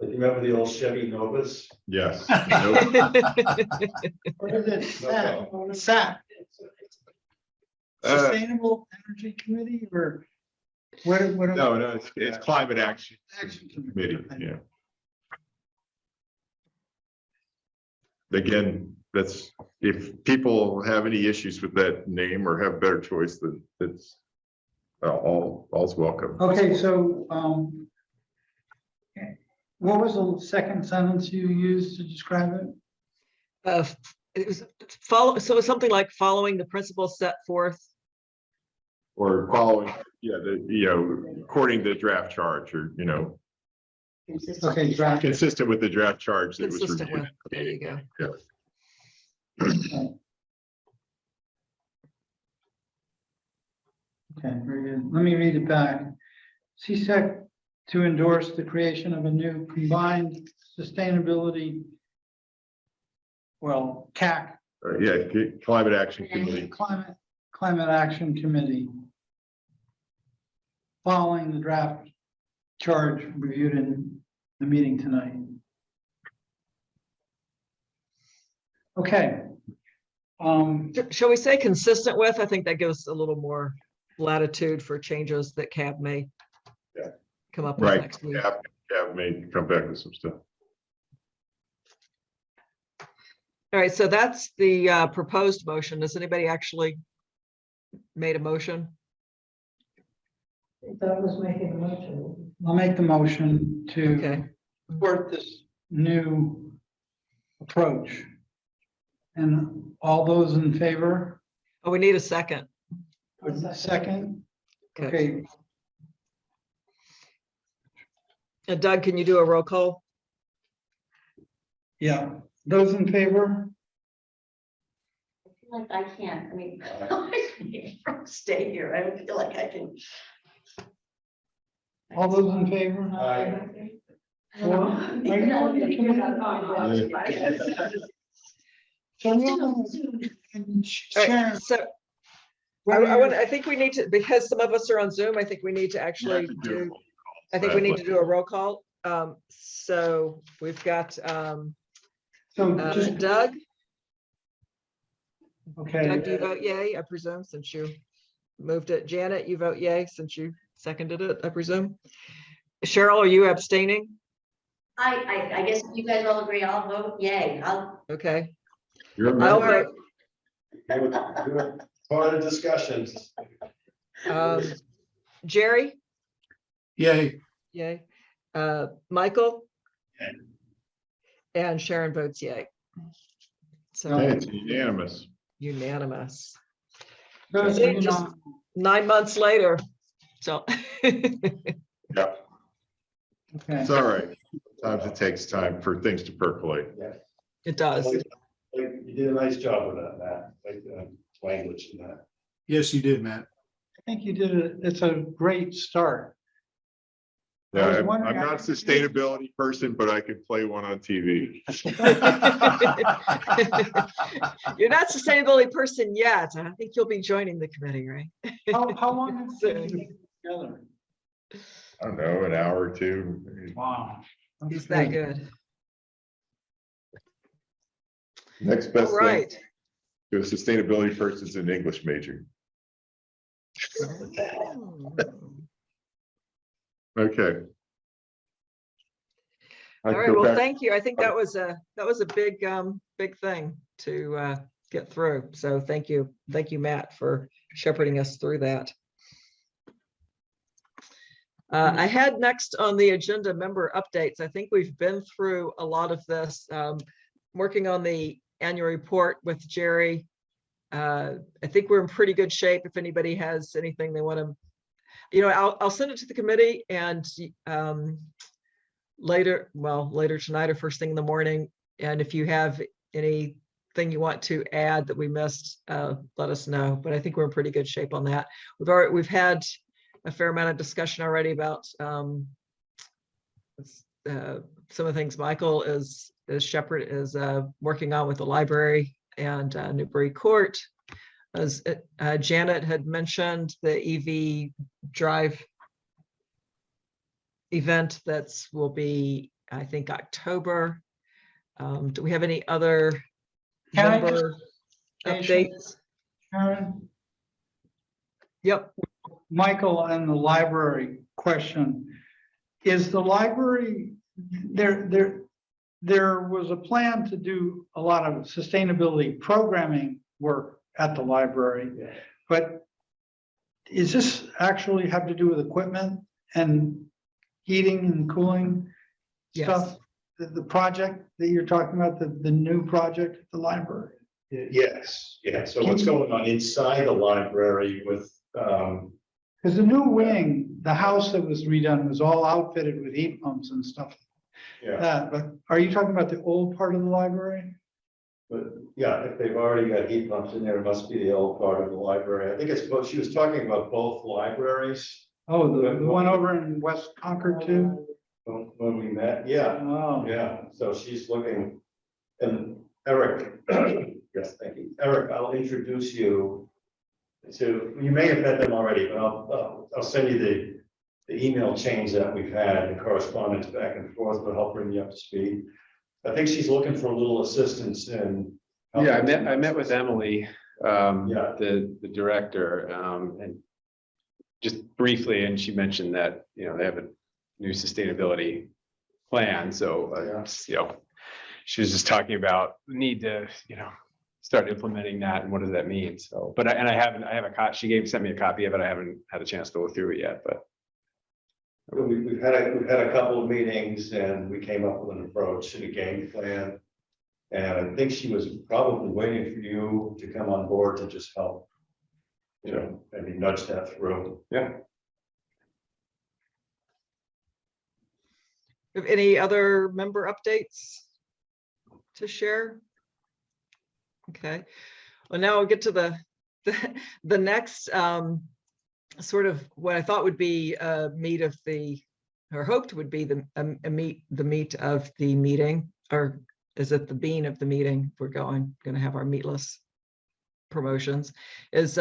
So you remember the old Chevy Novas? Yes. Nope. What is it? SAC, No. SAC, Uh, Sustainable Energy Committee, or what? No, it's climate action Action committee, yeah. Again, that's, if people have any issues with that name or have better choice, then it's all's welcome. Okay, so, what was the second sentence you used to describe it? It was so it was something like following the principles set forth. Or following, according to the draft charge, or, Okay, draft. consistent with the draft charge that was Consistent reviewed. with, there you go. Yeah. Okay, very good. Let me read it back. CSEC to endorse the creation of a new combined sustainability, well, CAC, Yeah, Climate Action Committee. Climate Action Committee, following the draft charge reviewed in the meeting tonight. Okay. Shall we say consistent with? I think that gives a little more latitude for changes that CAB may Yeah. come up with Right, next week. yeah, may come back with some stuff. All right, so that's the proposed motion. Has anybody actually made a motion? That was making a motion. I'll make the motion to Okay, support this new approach. And all those in favor, oh, we need a second. second? Okay. Okay, Doug, can you do a roll call? yeah, those in favor? I feel like I can't, I mean, I stay here, I don't feel like I can. All those in favor? Four? Are you on the committee? So All Sharon, right, so I think we need to, because some of us are on Zoom, I think we need to actually do, I think we need to do a roll call. So we've got so just, Doug. okay, Doug, do you vote yay, I presume, since you moved it? Janet, you vote yay since you seconded it, I presume? Cheryl, are you abstaining? I guess if you guys all agree, I'll vote yay. Okay, You're a I'll member. vote. Part of discussions. Jerry, Yay. yay. Michael? Yay. And Sharon votes yay. So Okay, it's unanimous. unanimous. so, See, you just know, 9 months later, so. Yeah, okay, it's all right. Sometimes it takes time for things to percolate. It does. Like, you did a nice job with that, Matt, like, language and that. Yes, you did, Matt. I think you did it, it's a great start. I Yeah, was I'm wondering- not a sustainability person, but I could play one on TV. You're not a sustainability person yet. I think you'll be joining the committee, right? How long have you Soon. been together? I don't know, an hour or two. Wow. He's that good. Next All best thing right. to a sustainability person is an English major. Okay. All right, well, thank you. I think that was a big thing to get through. So thank you, Matt, for shepherding us through that. I had next on the agenda member updates. I think we've been through a lot of this, working on the annual report with Jerry. I think we're in pretty good shape. If anybody has anything they want to, I'll send it to the committee and later tonight or first thing in the morning. And if you have anything you want to add that we missed, let us know. But I think we're in pretty good shape on that. We've had a fair amount of discussion already about some of the things Michael is working on with the library and Newbury Court. As Janet had mentioned, the EV drive event will be, I think, October. Do we have any other Can I member updates? Karen, Yep. Michael and the library question. Is the library, there was a plan to do a lot of sustainability programming work at the library, but is this actually have to do with equipment and heating and cooling Yes. stuff? The project that you're talking about, the new project at the library? Yes, yeah, so what's going on inside the library with, Because the new wing, the house that was redone was all outfitted with heat pumps and stuff like yeah, that. But are you talking about the old part of the library? but yeah, if they've already got heat pumps in there, it must be the old part of the library. I think it's both, she was talking about both libraries. Oh, the one over in West Concord too? When we met, yeah, Oh, yeah, so she's looking, and Eric, yes, thank you. Eric, I'll introduce you to, you may have met them already, but I'll send you the email chains that we've had, the correspondence back and forth, will help bring you up to speed. I think she's looking for a little assistance in. Yeah, I met with Emily, Yeah. the director, and just briefly, and she mentioned that, they have a new sustainability plan, so, she was just talking about the need to, start implementing that and what does that mean, so, but I have a copy, sent me a copy of it, I haven't had a chance to go through it yet, but. We've had a couple of meetings and we came up with an approach and a game plan. And I think she was probably waiting for you to come on board to just help. Maybe nudge that through. Yeah. Have any other member updates to share? Okay, well, now we'll get to the next sort of what I thought would be meat of the, or hoped would be the meat of the meeting, or is it the bean of the meeting? We're going to have our meatless promotions. Is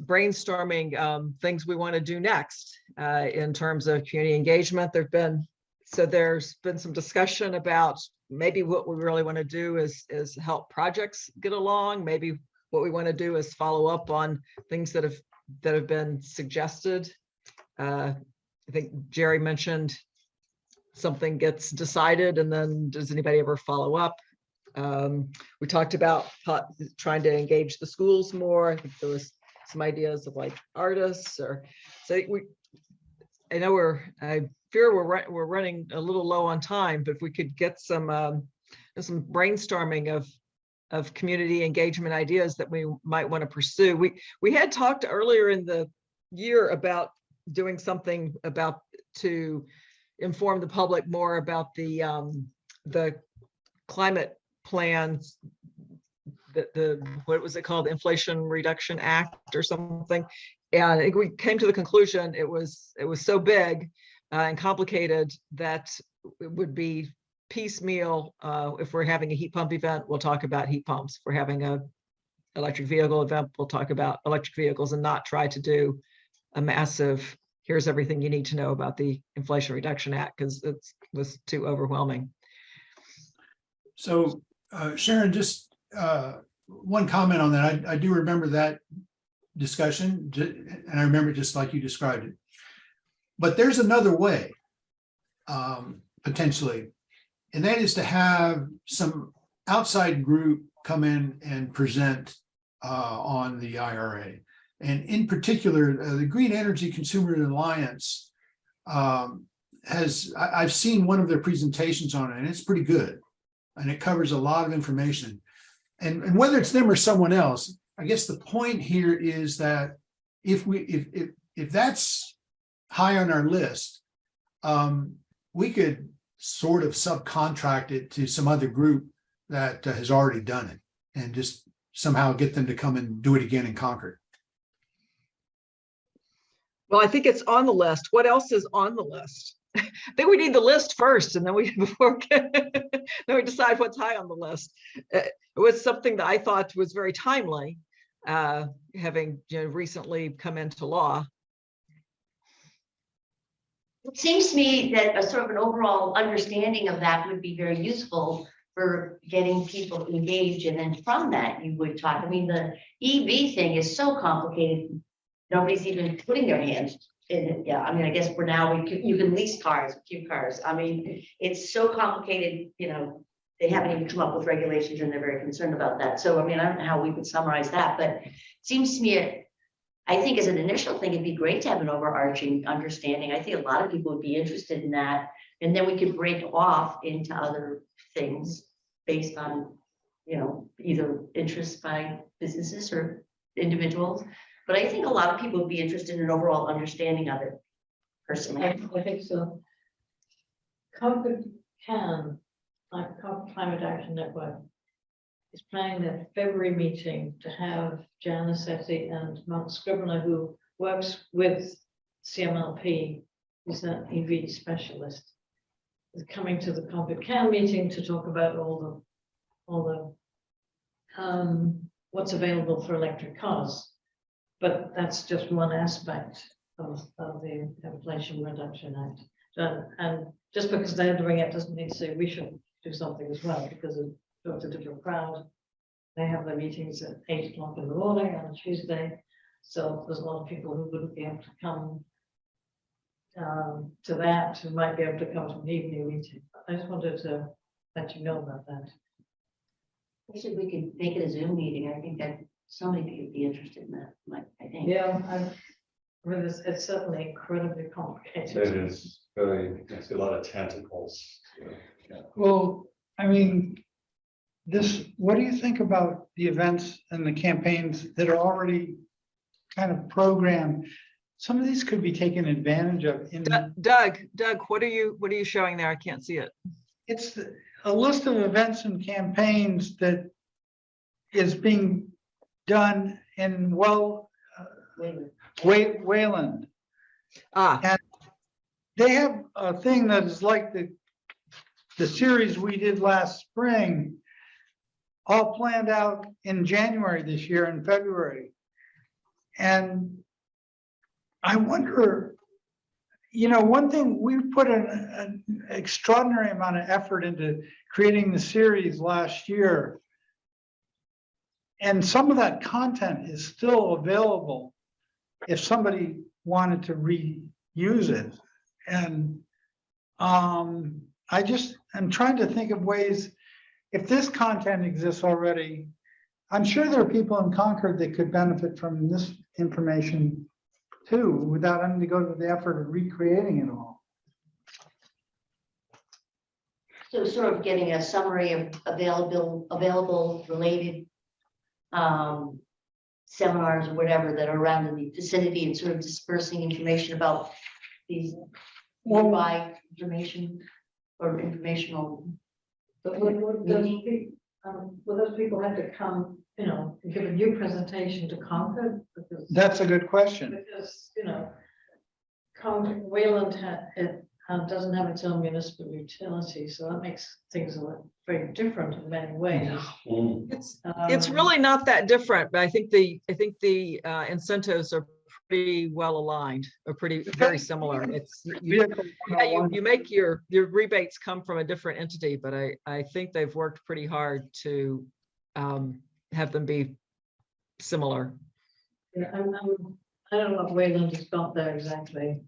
brainstorming things we want to do next in terms of community engagement. There's been some discussion about maybe what we really want to do is help projects get along. Maybe what we want to do is follow up on things that have been suggested. I think Jerry mentioned something gets decided and then does anybody ever follow up? We talked about trying to engage the schools more. I think there was some ideas of like artists, or so I know I fear we're running a little low on time, but if we could get some brainstorming of community engagement ideas that we might want to pursue. We had talked earlier in the year about doing something to inform the public more about the climate plans, what was it called, Inflation Reduction Act or something. And I think we came to the conclusion it was so big and complicated that it would be piecemeal. If we're having a heat pump event, we'll talk about heat pumps. If we're having a electric vehicle event, we'll talk about electric vehicles and not try to do a massive, here's everything you need to know about the Inflation Reduction Act, because it was too overwhelming. So Sharon, just one comment on that. I do remember that discussion, and I remember just like you described it. But there's another way, potentially, and that is to have some outside group come in and present on the IRA. And in particular, the Green Energy Consumer Alliance I've seen one of their presentations on it, and it's pretty good. And it covers a lot of information. And whether it's them or someone else, I guess the point here is that if that's high on our list, we could sort of subcontract it to some other group that has already done it and just somehow get them to come and do it again in Concord. Well, I think it's on the list. What else is on the list? I think we need the list first, and then we decide what's high on the list. It was something that I thought was very timely, having recently come into law. It seems to me that a sort of an overall understanding of that would be very useful for getting people engaged. And then from that, you would talk. I mean, the EV thing is so complicated. Nobody's even putting their hands in it. Yeah, I mean, I guess for now, you can lease cars, few cars. I mean, it's so complicated, they haven't even come up with regulations and they're very concerned about that. So, I mean, I don't know how we could summarize that, but it seems to me, I think as an initial thing, it'd be great to have an overarching understanding. I think a lot of people would be interested in that. And then we could break off into other things based on, either interest by businesses or individuals. But I think a lot of people would be interested in an overall understanding of it, personally. I think so. Concord Climate Action Network is planning their February meeting to have Jan Assetti and Mark Scrivener, who works with CMLP, who's an EV specialist, is coming to the Concord CAN meeting to talk about all the what's available for electric cars. But that's just one aspect of the Inflation Reduction Act. And just because they're doing it doesn't mean to say we should do something as well, because it's a different crowd. They have their meetings at 8 o'clock in the morning on a Tuesday. So there's a lot of people who wouldn't be able to come to that, who might be able to come to an evening meeting. I just wanted to let you know about that. Actually, we could make it a Zoom meeting. I think that somebody could be interested in that, I think. Yeah, I mean, it's certainly incredibly complicated. It is very, it's a lot of tentacles. Well, I mean, what do you think about the events and the campaigns that are already kind of programmed? Some of these could be taken advantage of in. Doug, what are you showing there? I can't see it. It's a list of events and campaigns that is being done in Wayland. Ah, They have a thing that is like the series we did last spring, all planned out in January this year and February. And I wonder, one thing, we put an extraordinary amount of effort into creating the series last year. And some of that content is still available if somebody wanted to reuse it. And I'm trying to think of ways, if this content exists already, I'm sure there are people in Concord that could benefit from this information too, without having to go to the effort of recreating it all. So sort of getting a summary of available related seminars or whatever that are around in the vicinity, and sort of dispersing information about these nearby information or informational. But would those people have to come, give a new presentation to Concord? Because That's a good question. Concord, Wayland doesn't have its own municipal utility, so that makes things very different in many ways. it's really not that different, but I think the incentives are pretty well aligned, or very similar. It's you make your rebates come from a different entity, but I think they've worked pretty hard to have them be similar. Yeah, I don't know what Wayland has got there exactly.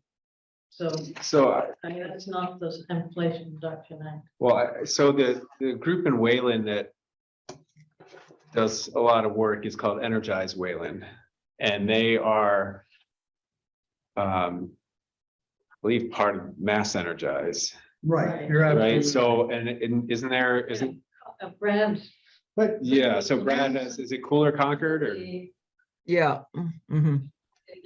So I mean, it's not the Inflation Reduction Act. So the group in Wayland that does a lot of work is called Energize Wayland. And they are, I believe, part of Mass Energize. Right, you're absolutely Right, so, and isn't there, A brand. But yeah, so Brad, is it Cooler Concord or? Yeah. Mm-hmm.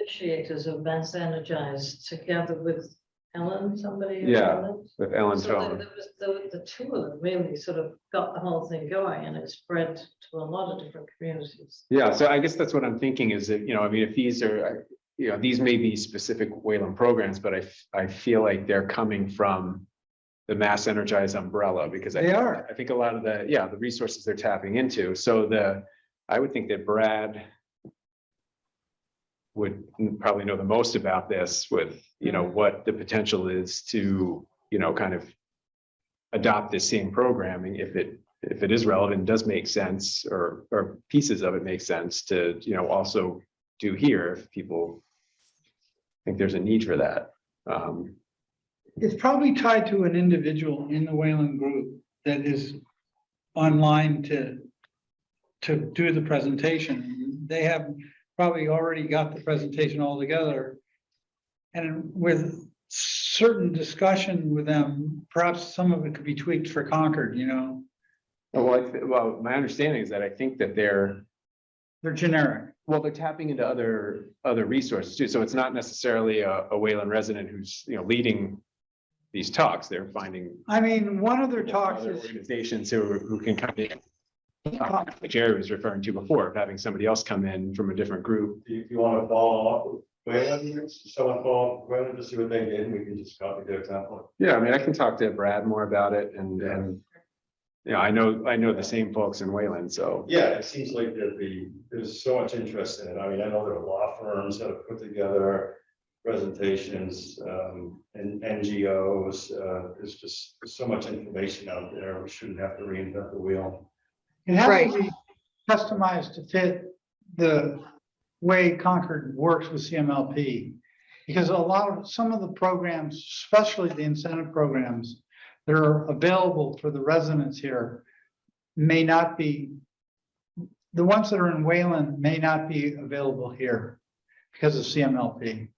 Initiators of Mass Energize together with Ellen, somebody. Yeah, with Ellen So Tone. there was the two of them really sort of got the whole thing going, and it spread to a lot of different communities. Yeah, so I guess that's what I'm thinking is that, I mean, if these are, these may be specific Wayland programs, but I feel like they're coming from the Mass Energize umbrella, because They are. I think a lot of the resources they're tapping into. So I would think that Brad would probably know the most about this with, what the potential is to, kind of adopt this same programming if it is relevant, does make sense, or pieces of it make sense to, also do here if people think there's a need for that. it's probably tied to an individual in the Wayland group that is online to do the presentation. They have probably already got the presentation all together. And with certain discussion with them, perhaps some of it could be tweaked for Concord, Well, my understanding is that I think that they're generic. Well, they're tapping into other resources too. So it's not necessarily a Wayland resident who's, leading these talks. They're finding I mean, one of their talks other is, organizations who can come in. Like Jerry was referring to before, of having somebody else come in from a different group. If you want to follow up with Wayland, someone follow up with Wayland to see what they did, and we can just copy their template. Yeah, I mean, I can talk to Brad more about it and, yeah, I know the same folks in Wayland, so. Yeah, it seems like there's so much interest in it. I mean, I know there are law firms that have put together presentations, and NGOs. There's so much information out there. We shouldn't have to reinvent the wheel. It has Right. to be customized to fit the way Concord works with CMLP. Because some of the programs, especially the incentive programs that are available for the residents here may not be, the ones that are in Wayland may not be available here because of CMLP.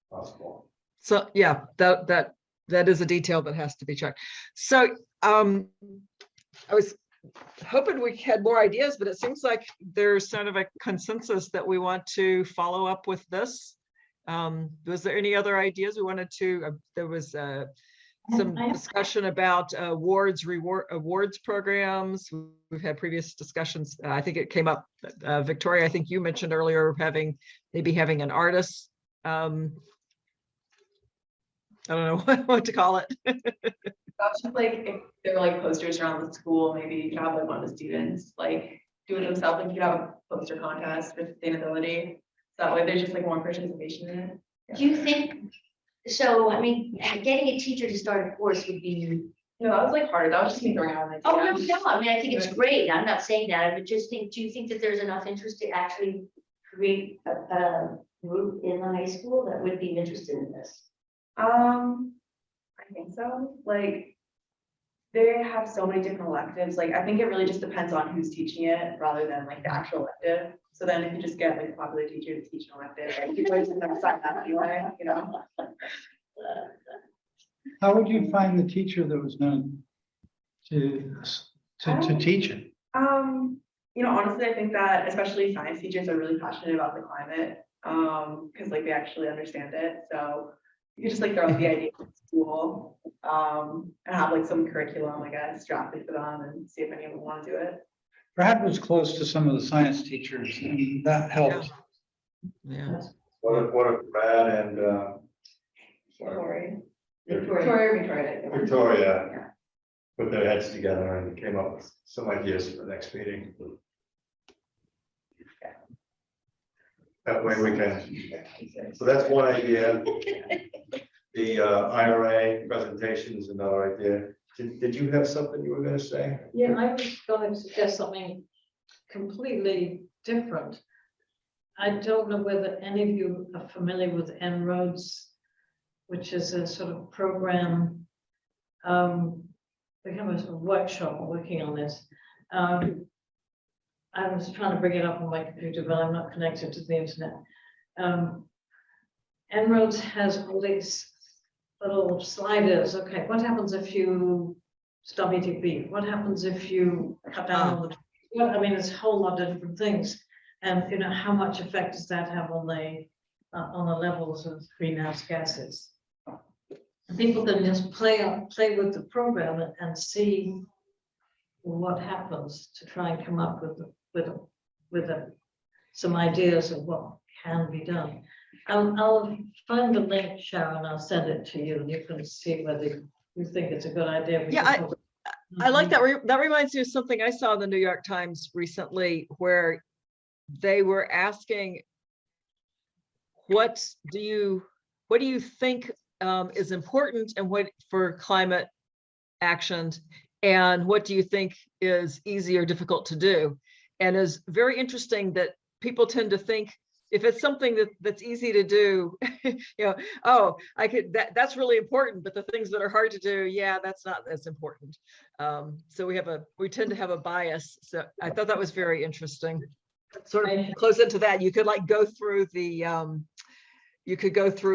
Possible. So, yeah, that is a detail that has to be checked. So, I was hoping we had more ideas, but it seems like there's sort of a consensus that we want to follow up with this. Was there any other ideas we wanted to, there was some discussion about awards programs. We've had previous discussions. I think it came up, Victoria, I think you mentioned earlier maybe having an artist. I don't know what to call it. That's just like, if there were like posters around the school, maybe you could have like one of the students like do it themselves, like you could have a poster contest for sustainability. So that way there's just like more participation in it. Do you think, so, I mean, getting a teacher to start a course would be, No, that was like hard. That was just me throwing out an oh, idea. no, I mean, I think it's great. I'm not saying that, but just think, do you think that there's enough interest to actually create a group in the high school that would be interested in this? I think so. Like, they have so many different electives. Like, I think it really just depends on who's teaching it rather than like the actual elective. So then if you just get like a popular teacher to teach an elective, like, people just never sign that anyway, you know? How would you find the teacher that was going to teach it? You know, honestly, I think that especially science teachers are really passionate about the climate, because like they actually understand it. So you could just like throw out the idea in school, and have like some curriculum, I guess, drafted for them and see if anyone would want to do it. Brad was close to some of the science teachers and that helped. Yeah. What if Brad and, sorry, Victoria put their heads together and came up with some ideas for the next meeting. That way we can, so that's one idea. The IRA presentation is another idea. Did you have something you were going to say? Yeah, I was going to suggest something completely different. I don't know whether any of you are familiar with En-ROADS, which is a sort of program. We have a sort of workshop working on this. I was trying to bring it up on my computer, but I'm not connected to the internet. En-ROADS has all these little sliders. Okay, what happens if you stop eating beef? What happens if you cut down on the? Well, I mean, it's a whole lot of different things, and you know, how much effect does that have on the levels of greenhouse gases? And people can just play with the program and see what happens to try and come up with some ideas of what can be done. I'll find the link, Sharon. I'll send it to you, and you can see whether you think it's a good idea. Yeah, I like that. That reminds me of something I saw in the New York Times recently, where they were asking, what do you think is important and what for climate action, and what do you think is easy or difficult to do? And it's very interesting that people tend to think if it's something that's easy to do, you know, oh, that's really important, but the things that are hard to do, yeah, that's not as important. So we tend to have a bias. So I thought that was very interesting. Sort of close into that, you could like go through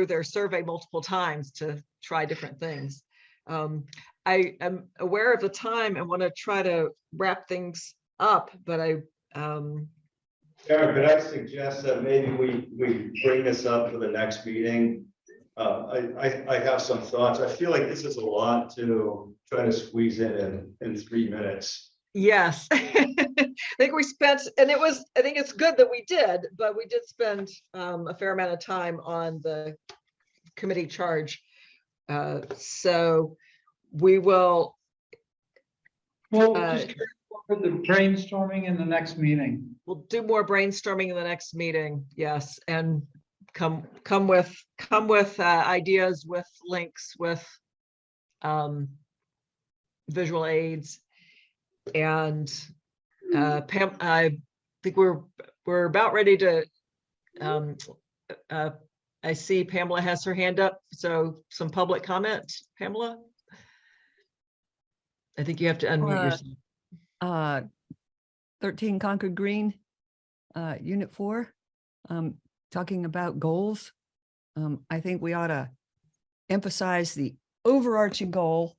their survey multiple times to try different things. I am aware of the time and want to try to wrap things up, but Karen, could I suggest that maybe we bring this up for the next meeting? I have some thoughts. I feel like this is a lot to try to squeeze in 3 minutes. Yes. I think we spent, and I think it's good that we did, but we did spend a fair amount of time on the committee charge. So we will, Well, Uh, just carry forward the brainstorming in the next meeting. we'll do more brainstorming in the next meeting, yes, and come with ideas, with links, with visual aids. And Pam, I think we're about ready to I see Pamela has her hand up, so some public comment, Pamela. I think you have to unmute yourself. 13 Concord Green, Unit 4, talking about goals. I think we ought to emphasize the overarching goal,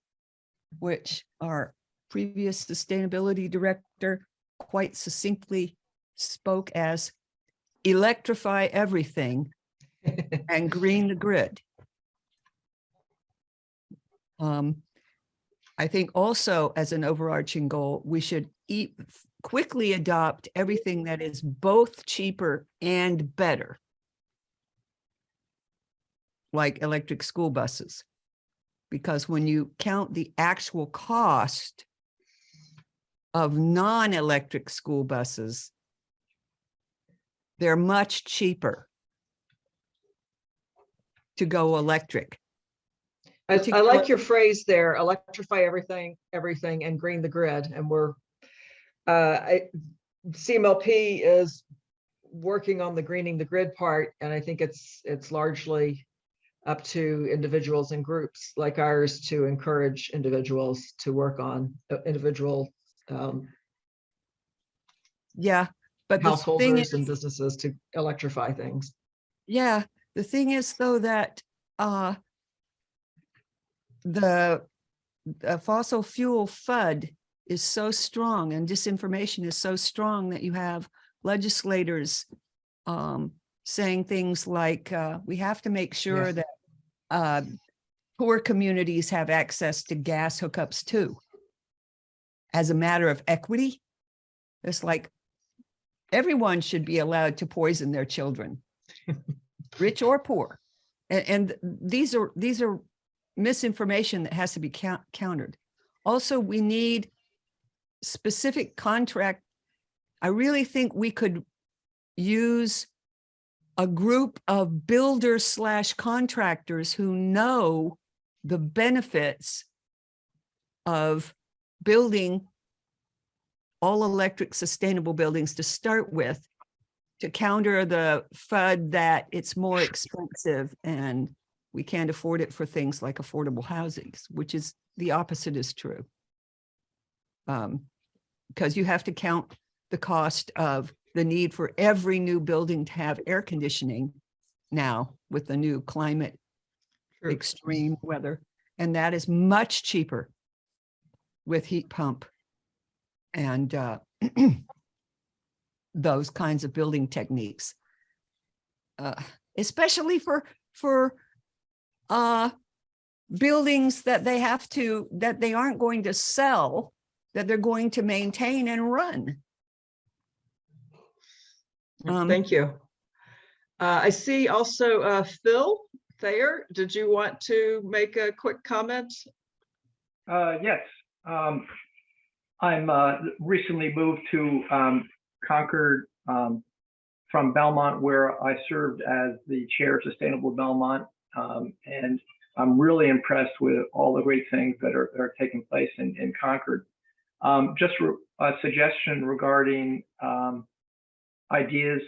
which our previous sustainability director quite succinctly spoke as electrify everything and green the grid. I think also as an overarching goal, we should quickly adopt everything that is both cheaper and better, like electric school buses. Because when you count the actual cost of non-electric school buses, they're much cheaper to go electric. I like your phrase there, electrify everything, and green the grid. And we're, CMLP is working on the greening the grid part. And I think it's largely up to individuals and groups like ours to encourage individuals to work on individual Yeah, but the thing householders is, and businesses to electrify things. yeah, the thing is though that the fossil fuel FUD is so strong and disinformation is so strong that you have legislators saying things like we have to make sure Yes. that poor communities have access to gas hookups too. As a matter of equity, it's like everyone should be allowed to poison their children, rich or poor. And these are misinformation that has to be countered. Also, we need specific contract. I really think we could use a group of builders / contractors who know the benefits of building all electric sustainable buildings to start with, to counter the FUD that it's more expensive and we can't afford it for things like affordable housing, which is the opposite is true. Because you have to count the cost of the need for every new building to have air conditioning now with the new climate True. extreme weather. And that is much cheaper with heat pump and those kinds of building techniques, especially for buildings that they aren't going to sell, that they're going to maintain and run. Thank you. I see also Phil Thayer. Did you want to make a quick comment? Yes. I'm recently moved to Concord from Belmont, where I served as the chair of Sustainable Belmont. And I'm really impressed with all the great things that are taking place in Concord. Just a suggestion regarding ideas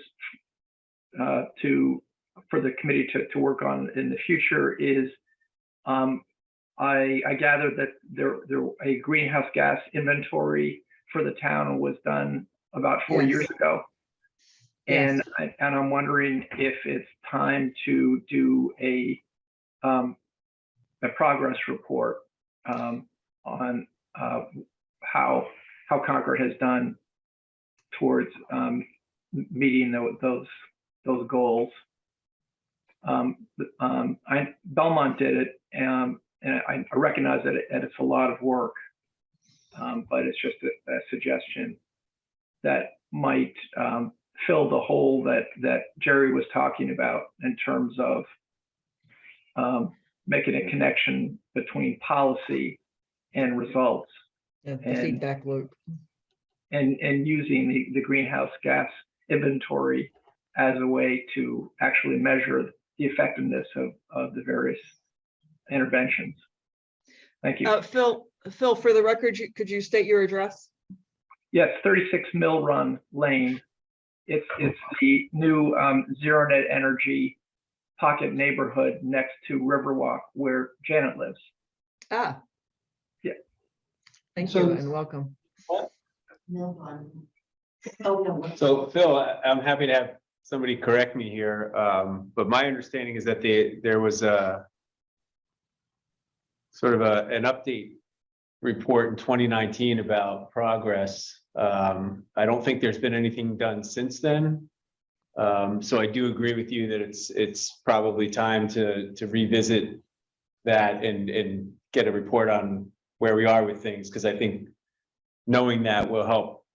for the committee to work on in the future is I gathered that there a greenhouse gas inventory for the town was done about 4 Yes. years ago. Yes. And I'm wondering if it's time to do a progress report on how Concord has done towards meeting those goals. Belmont did it, and I recognize that it's a lot of work, but it's just a suggestion that might fill the hole that Jerry was talking about in terms of making a connection between policy and results, The And- feedback loop. and using the greenhouse gas inventory as a way to actually measure the effectiveness of the various interventions. Thank you. Phil, for the record, could you state your address? Yes, 36 Mill Run Lane. It's the new Zero Net Energy pocket neighborhood next to Riverwalk where Janet lives. Ah. Yeah. Thank So- you and welcome. No one. Oh, no. So Phil, I'm happy to have somebody correct me here, but my understanding is that there was a sort of an update report in 2019 about progress. I don't think there's been anything done since then. So I do agree with you that it's probably time to revisit that and get a report on where we are with things, because I think knowing that will help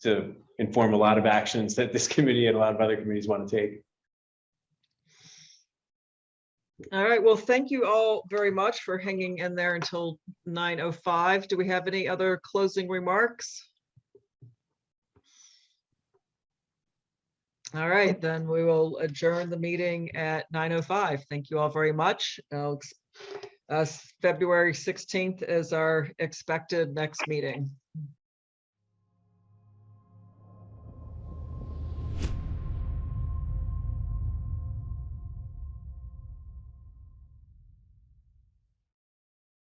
to inform a lot of actions that this committee and a lot of other committees want to take. All right, well, thank you all very much for hanging in there until 9:05. Do we have any other closing remarks? All right, then we will adjourn the meeting at 9:05. Thank you all very much. February 16th is our expected next meeting.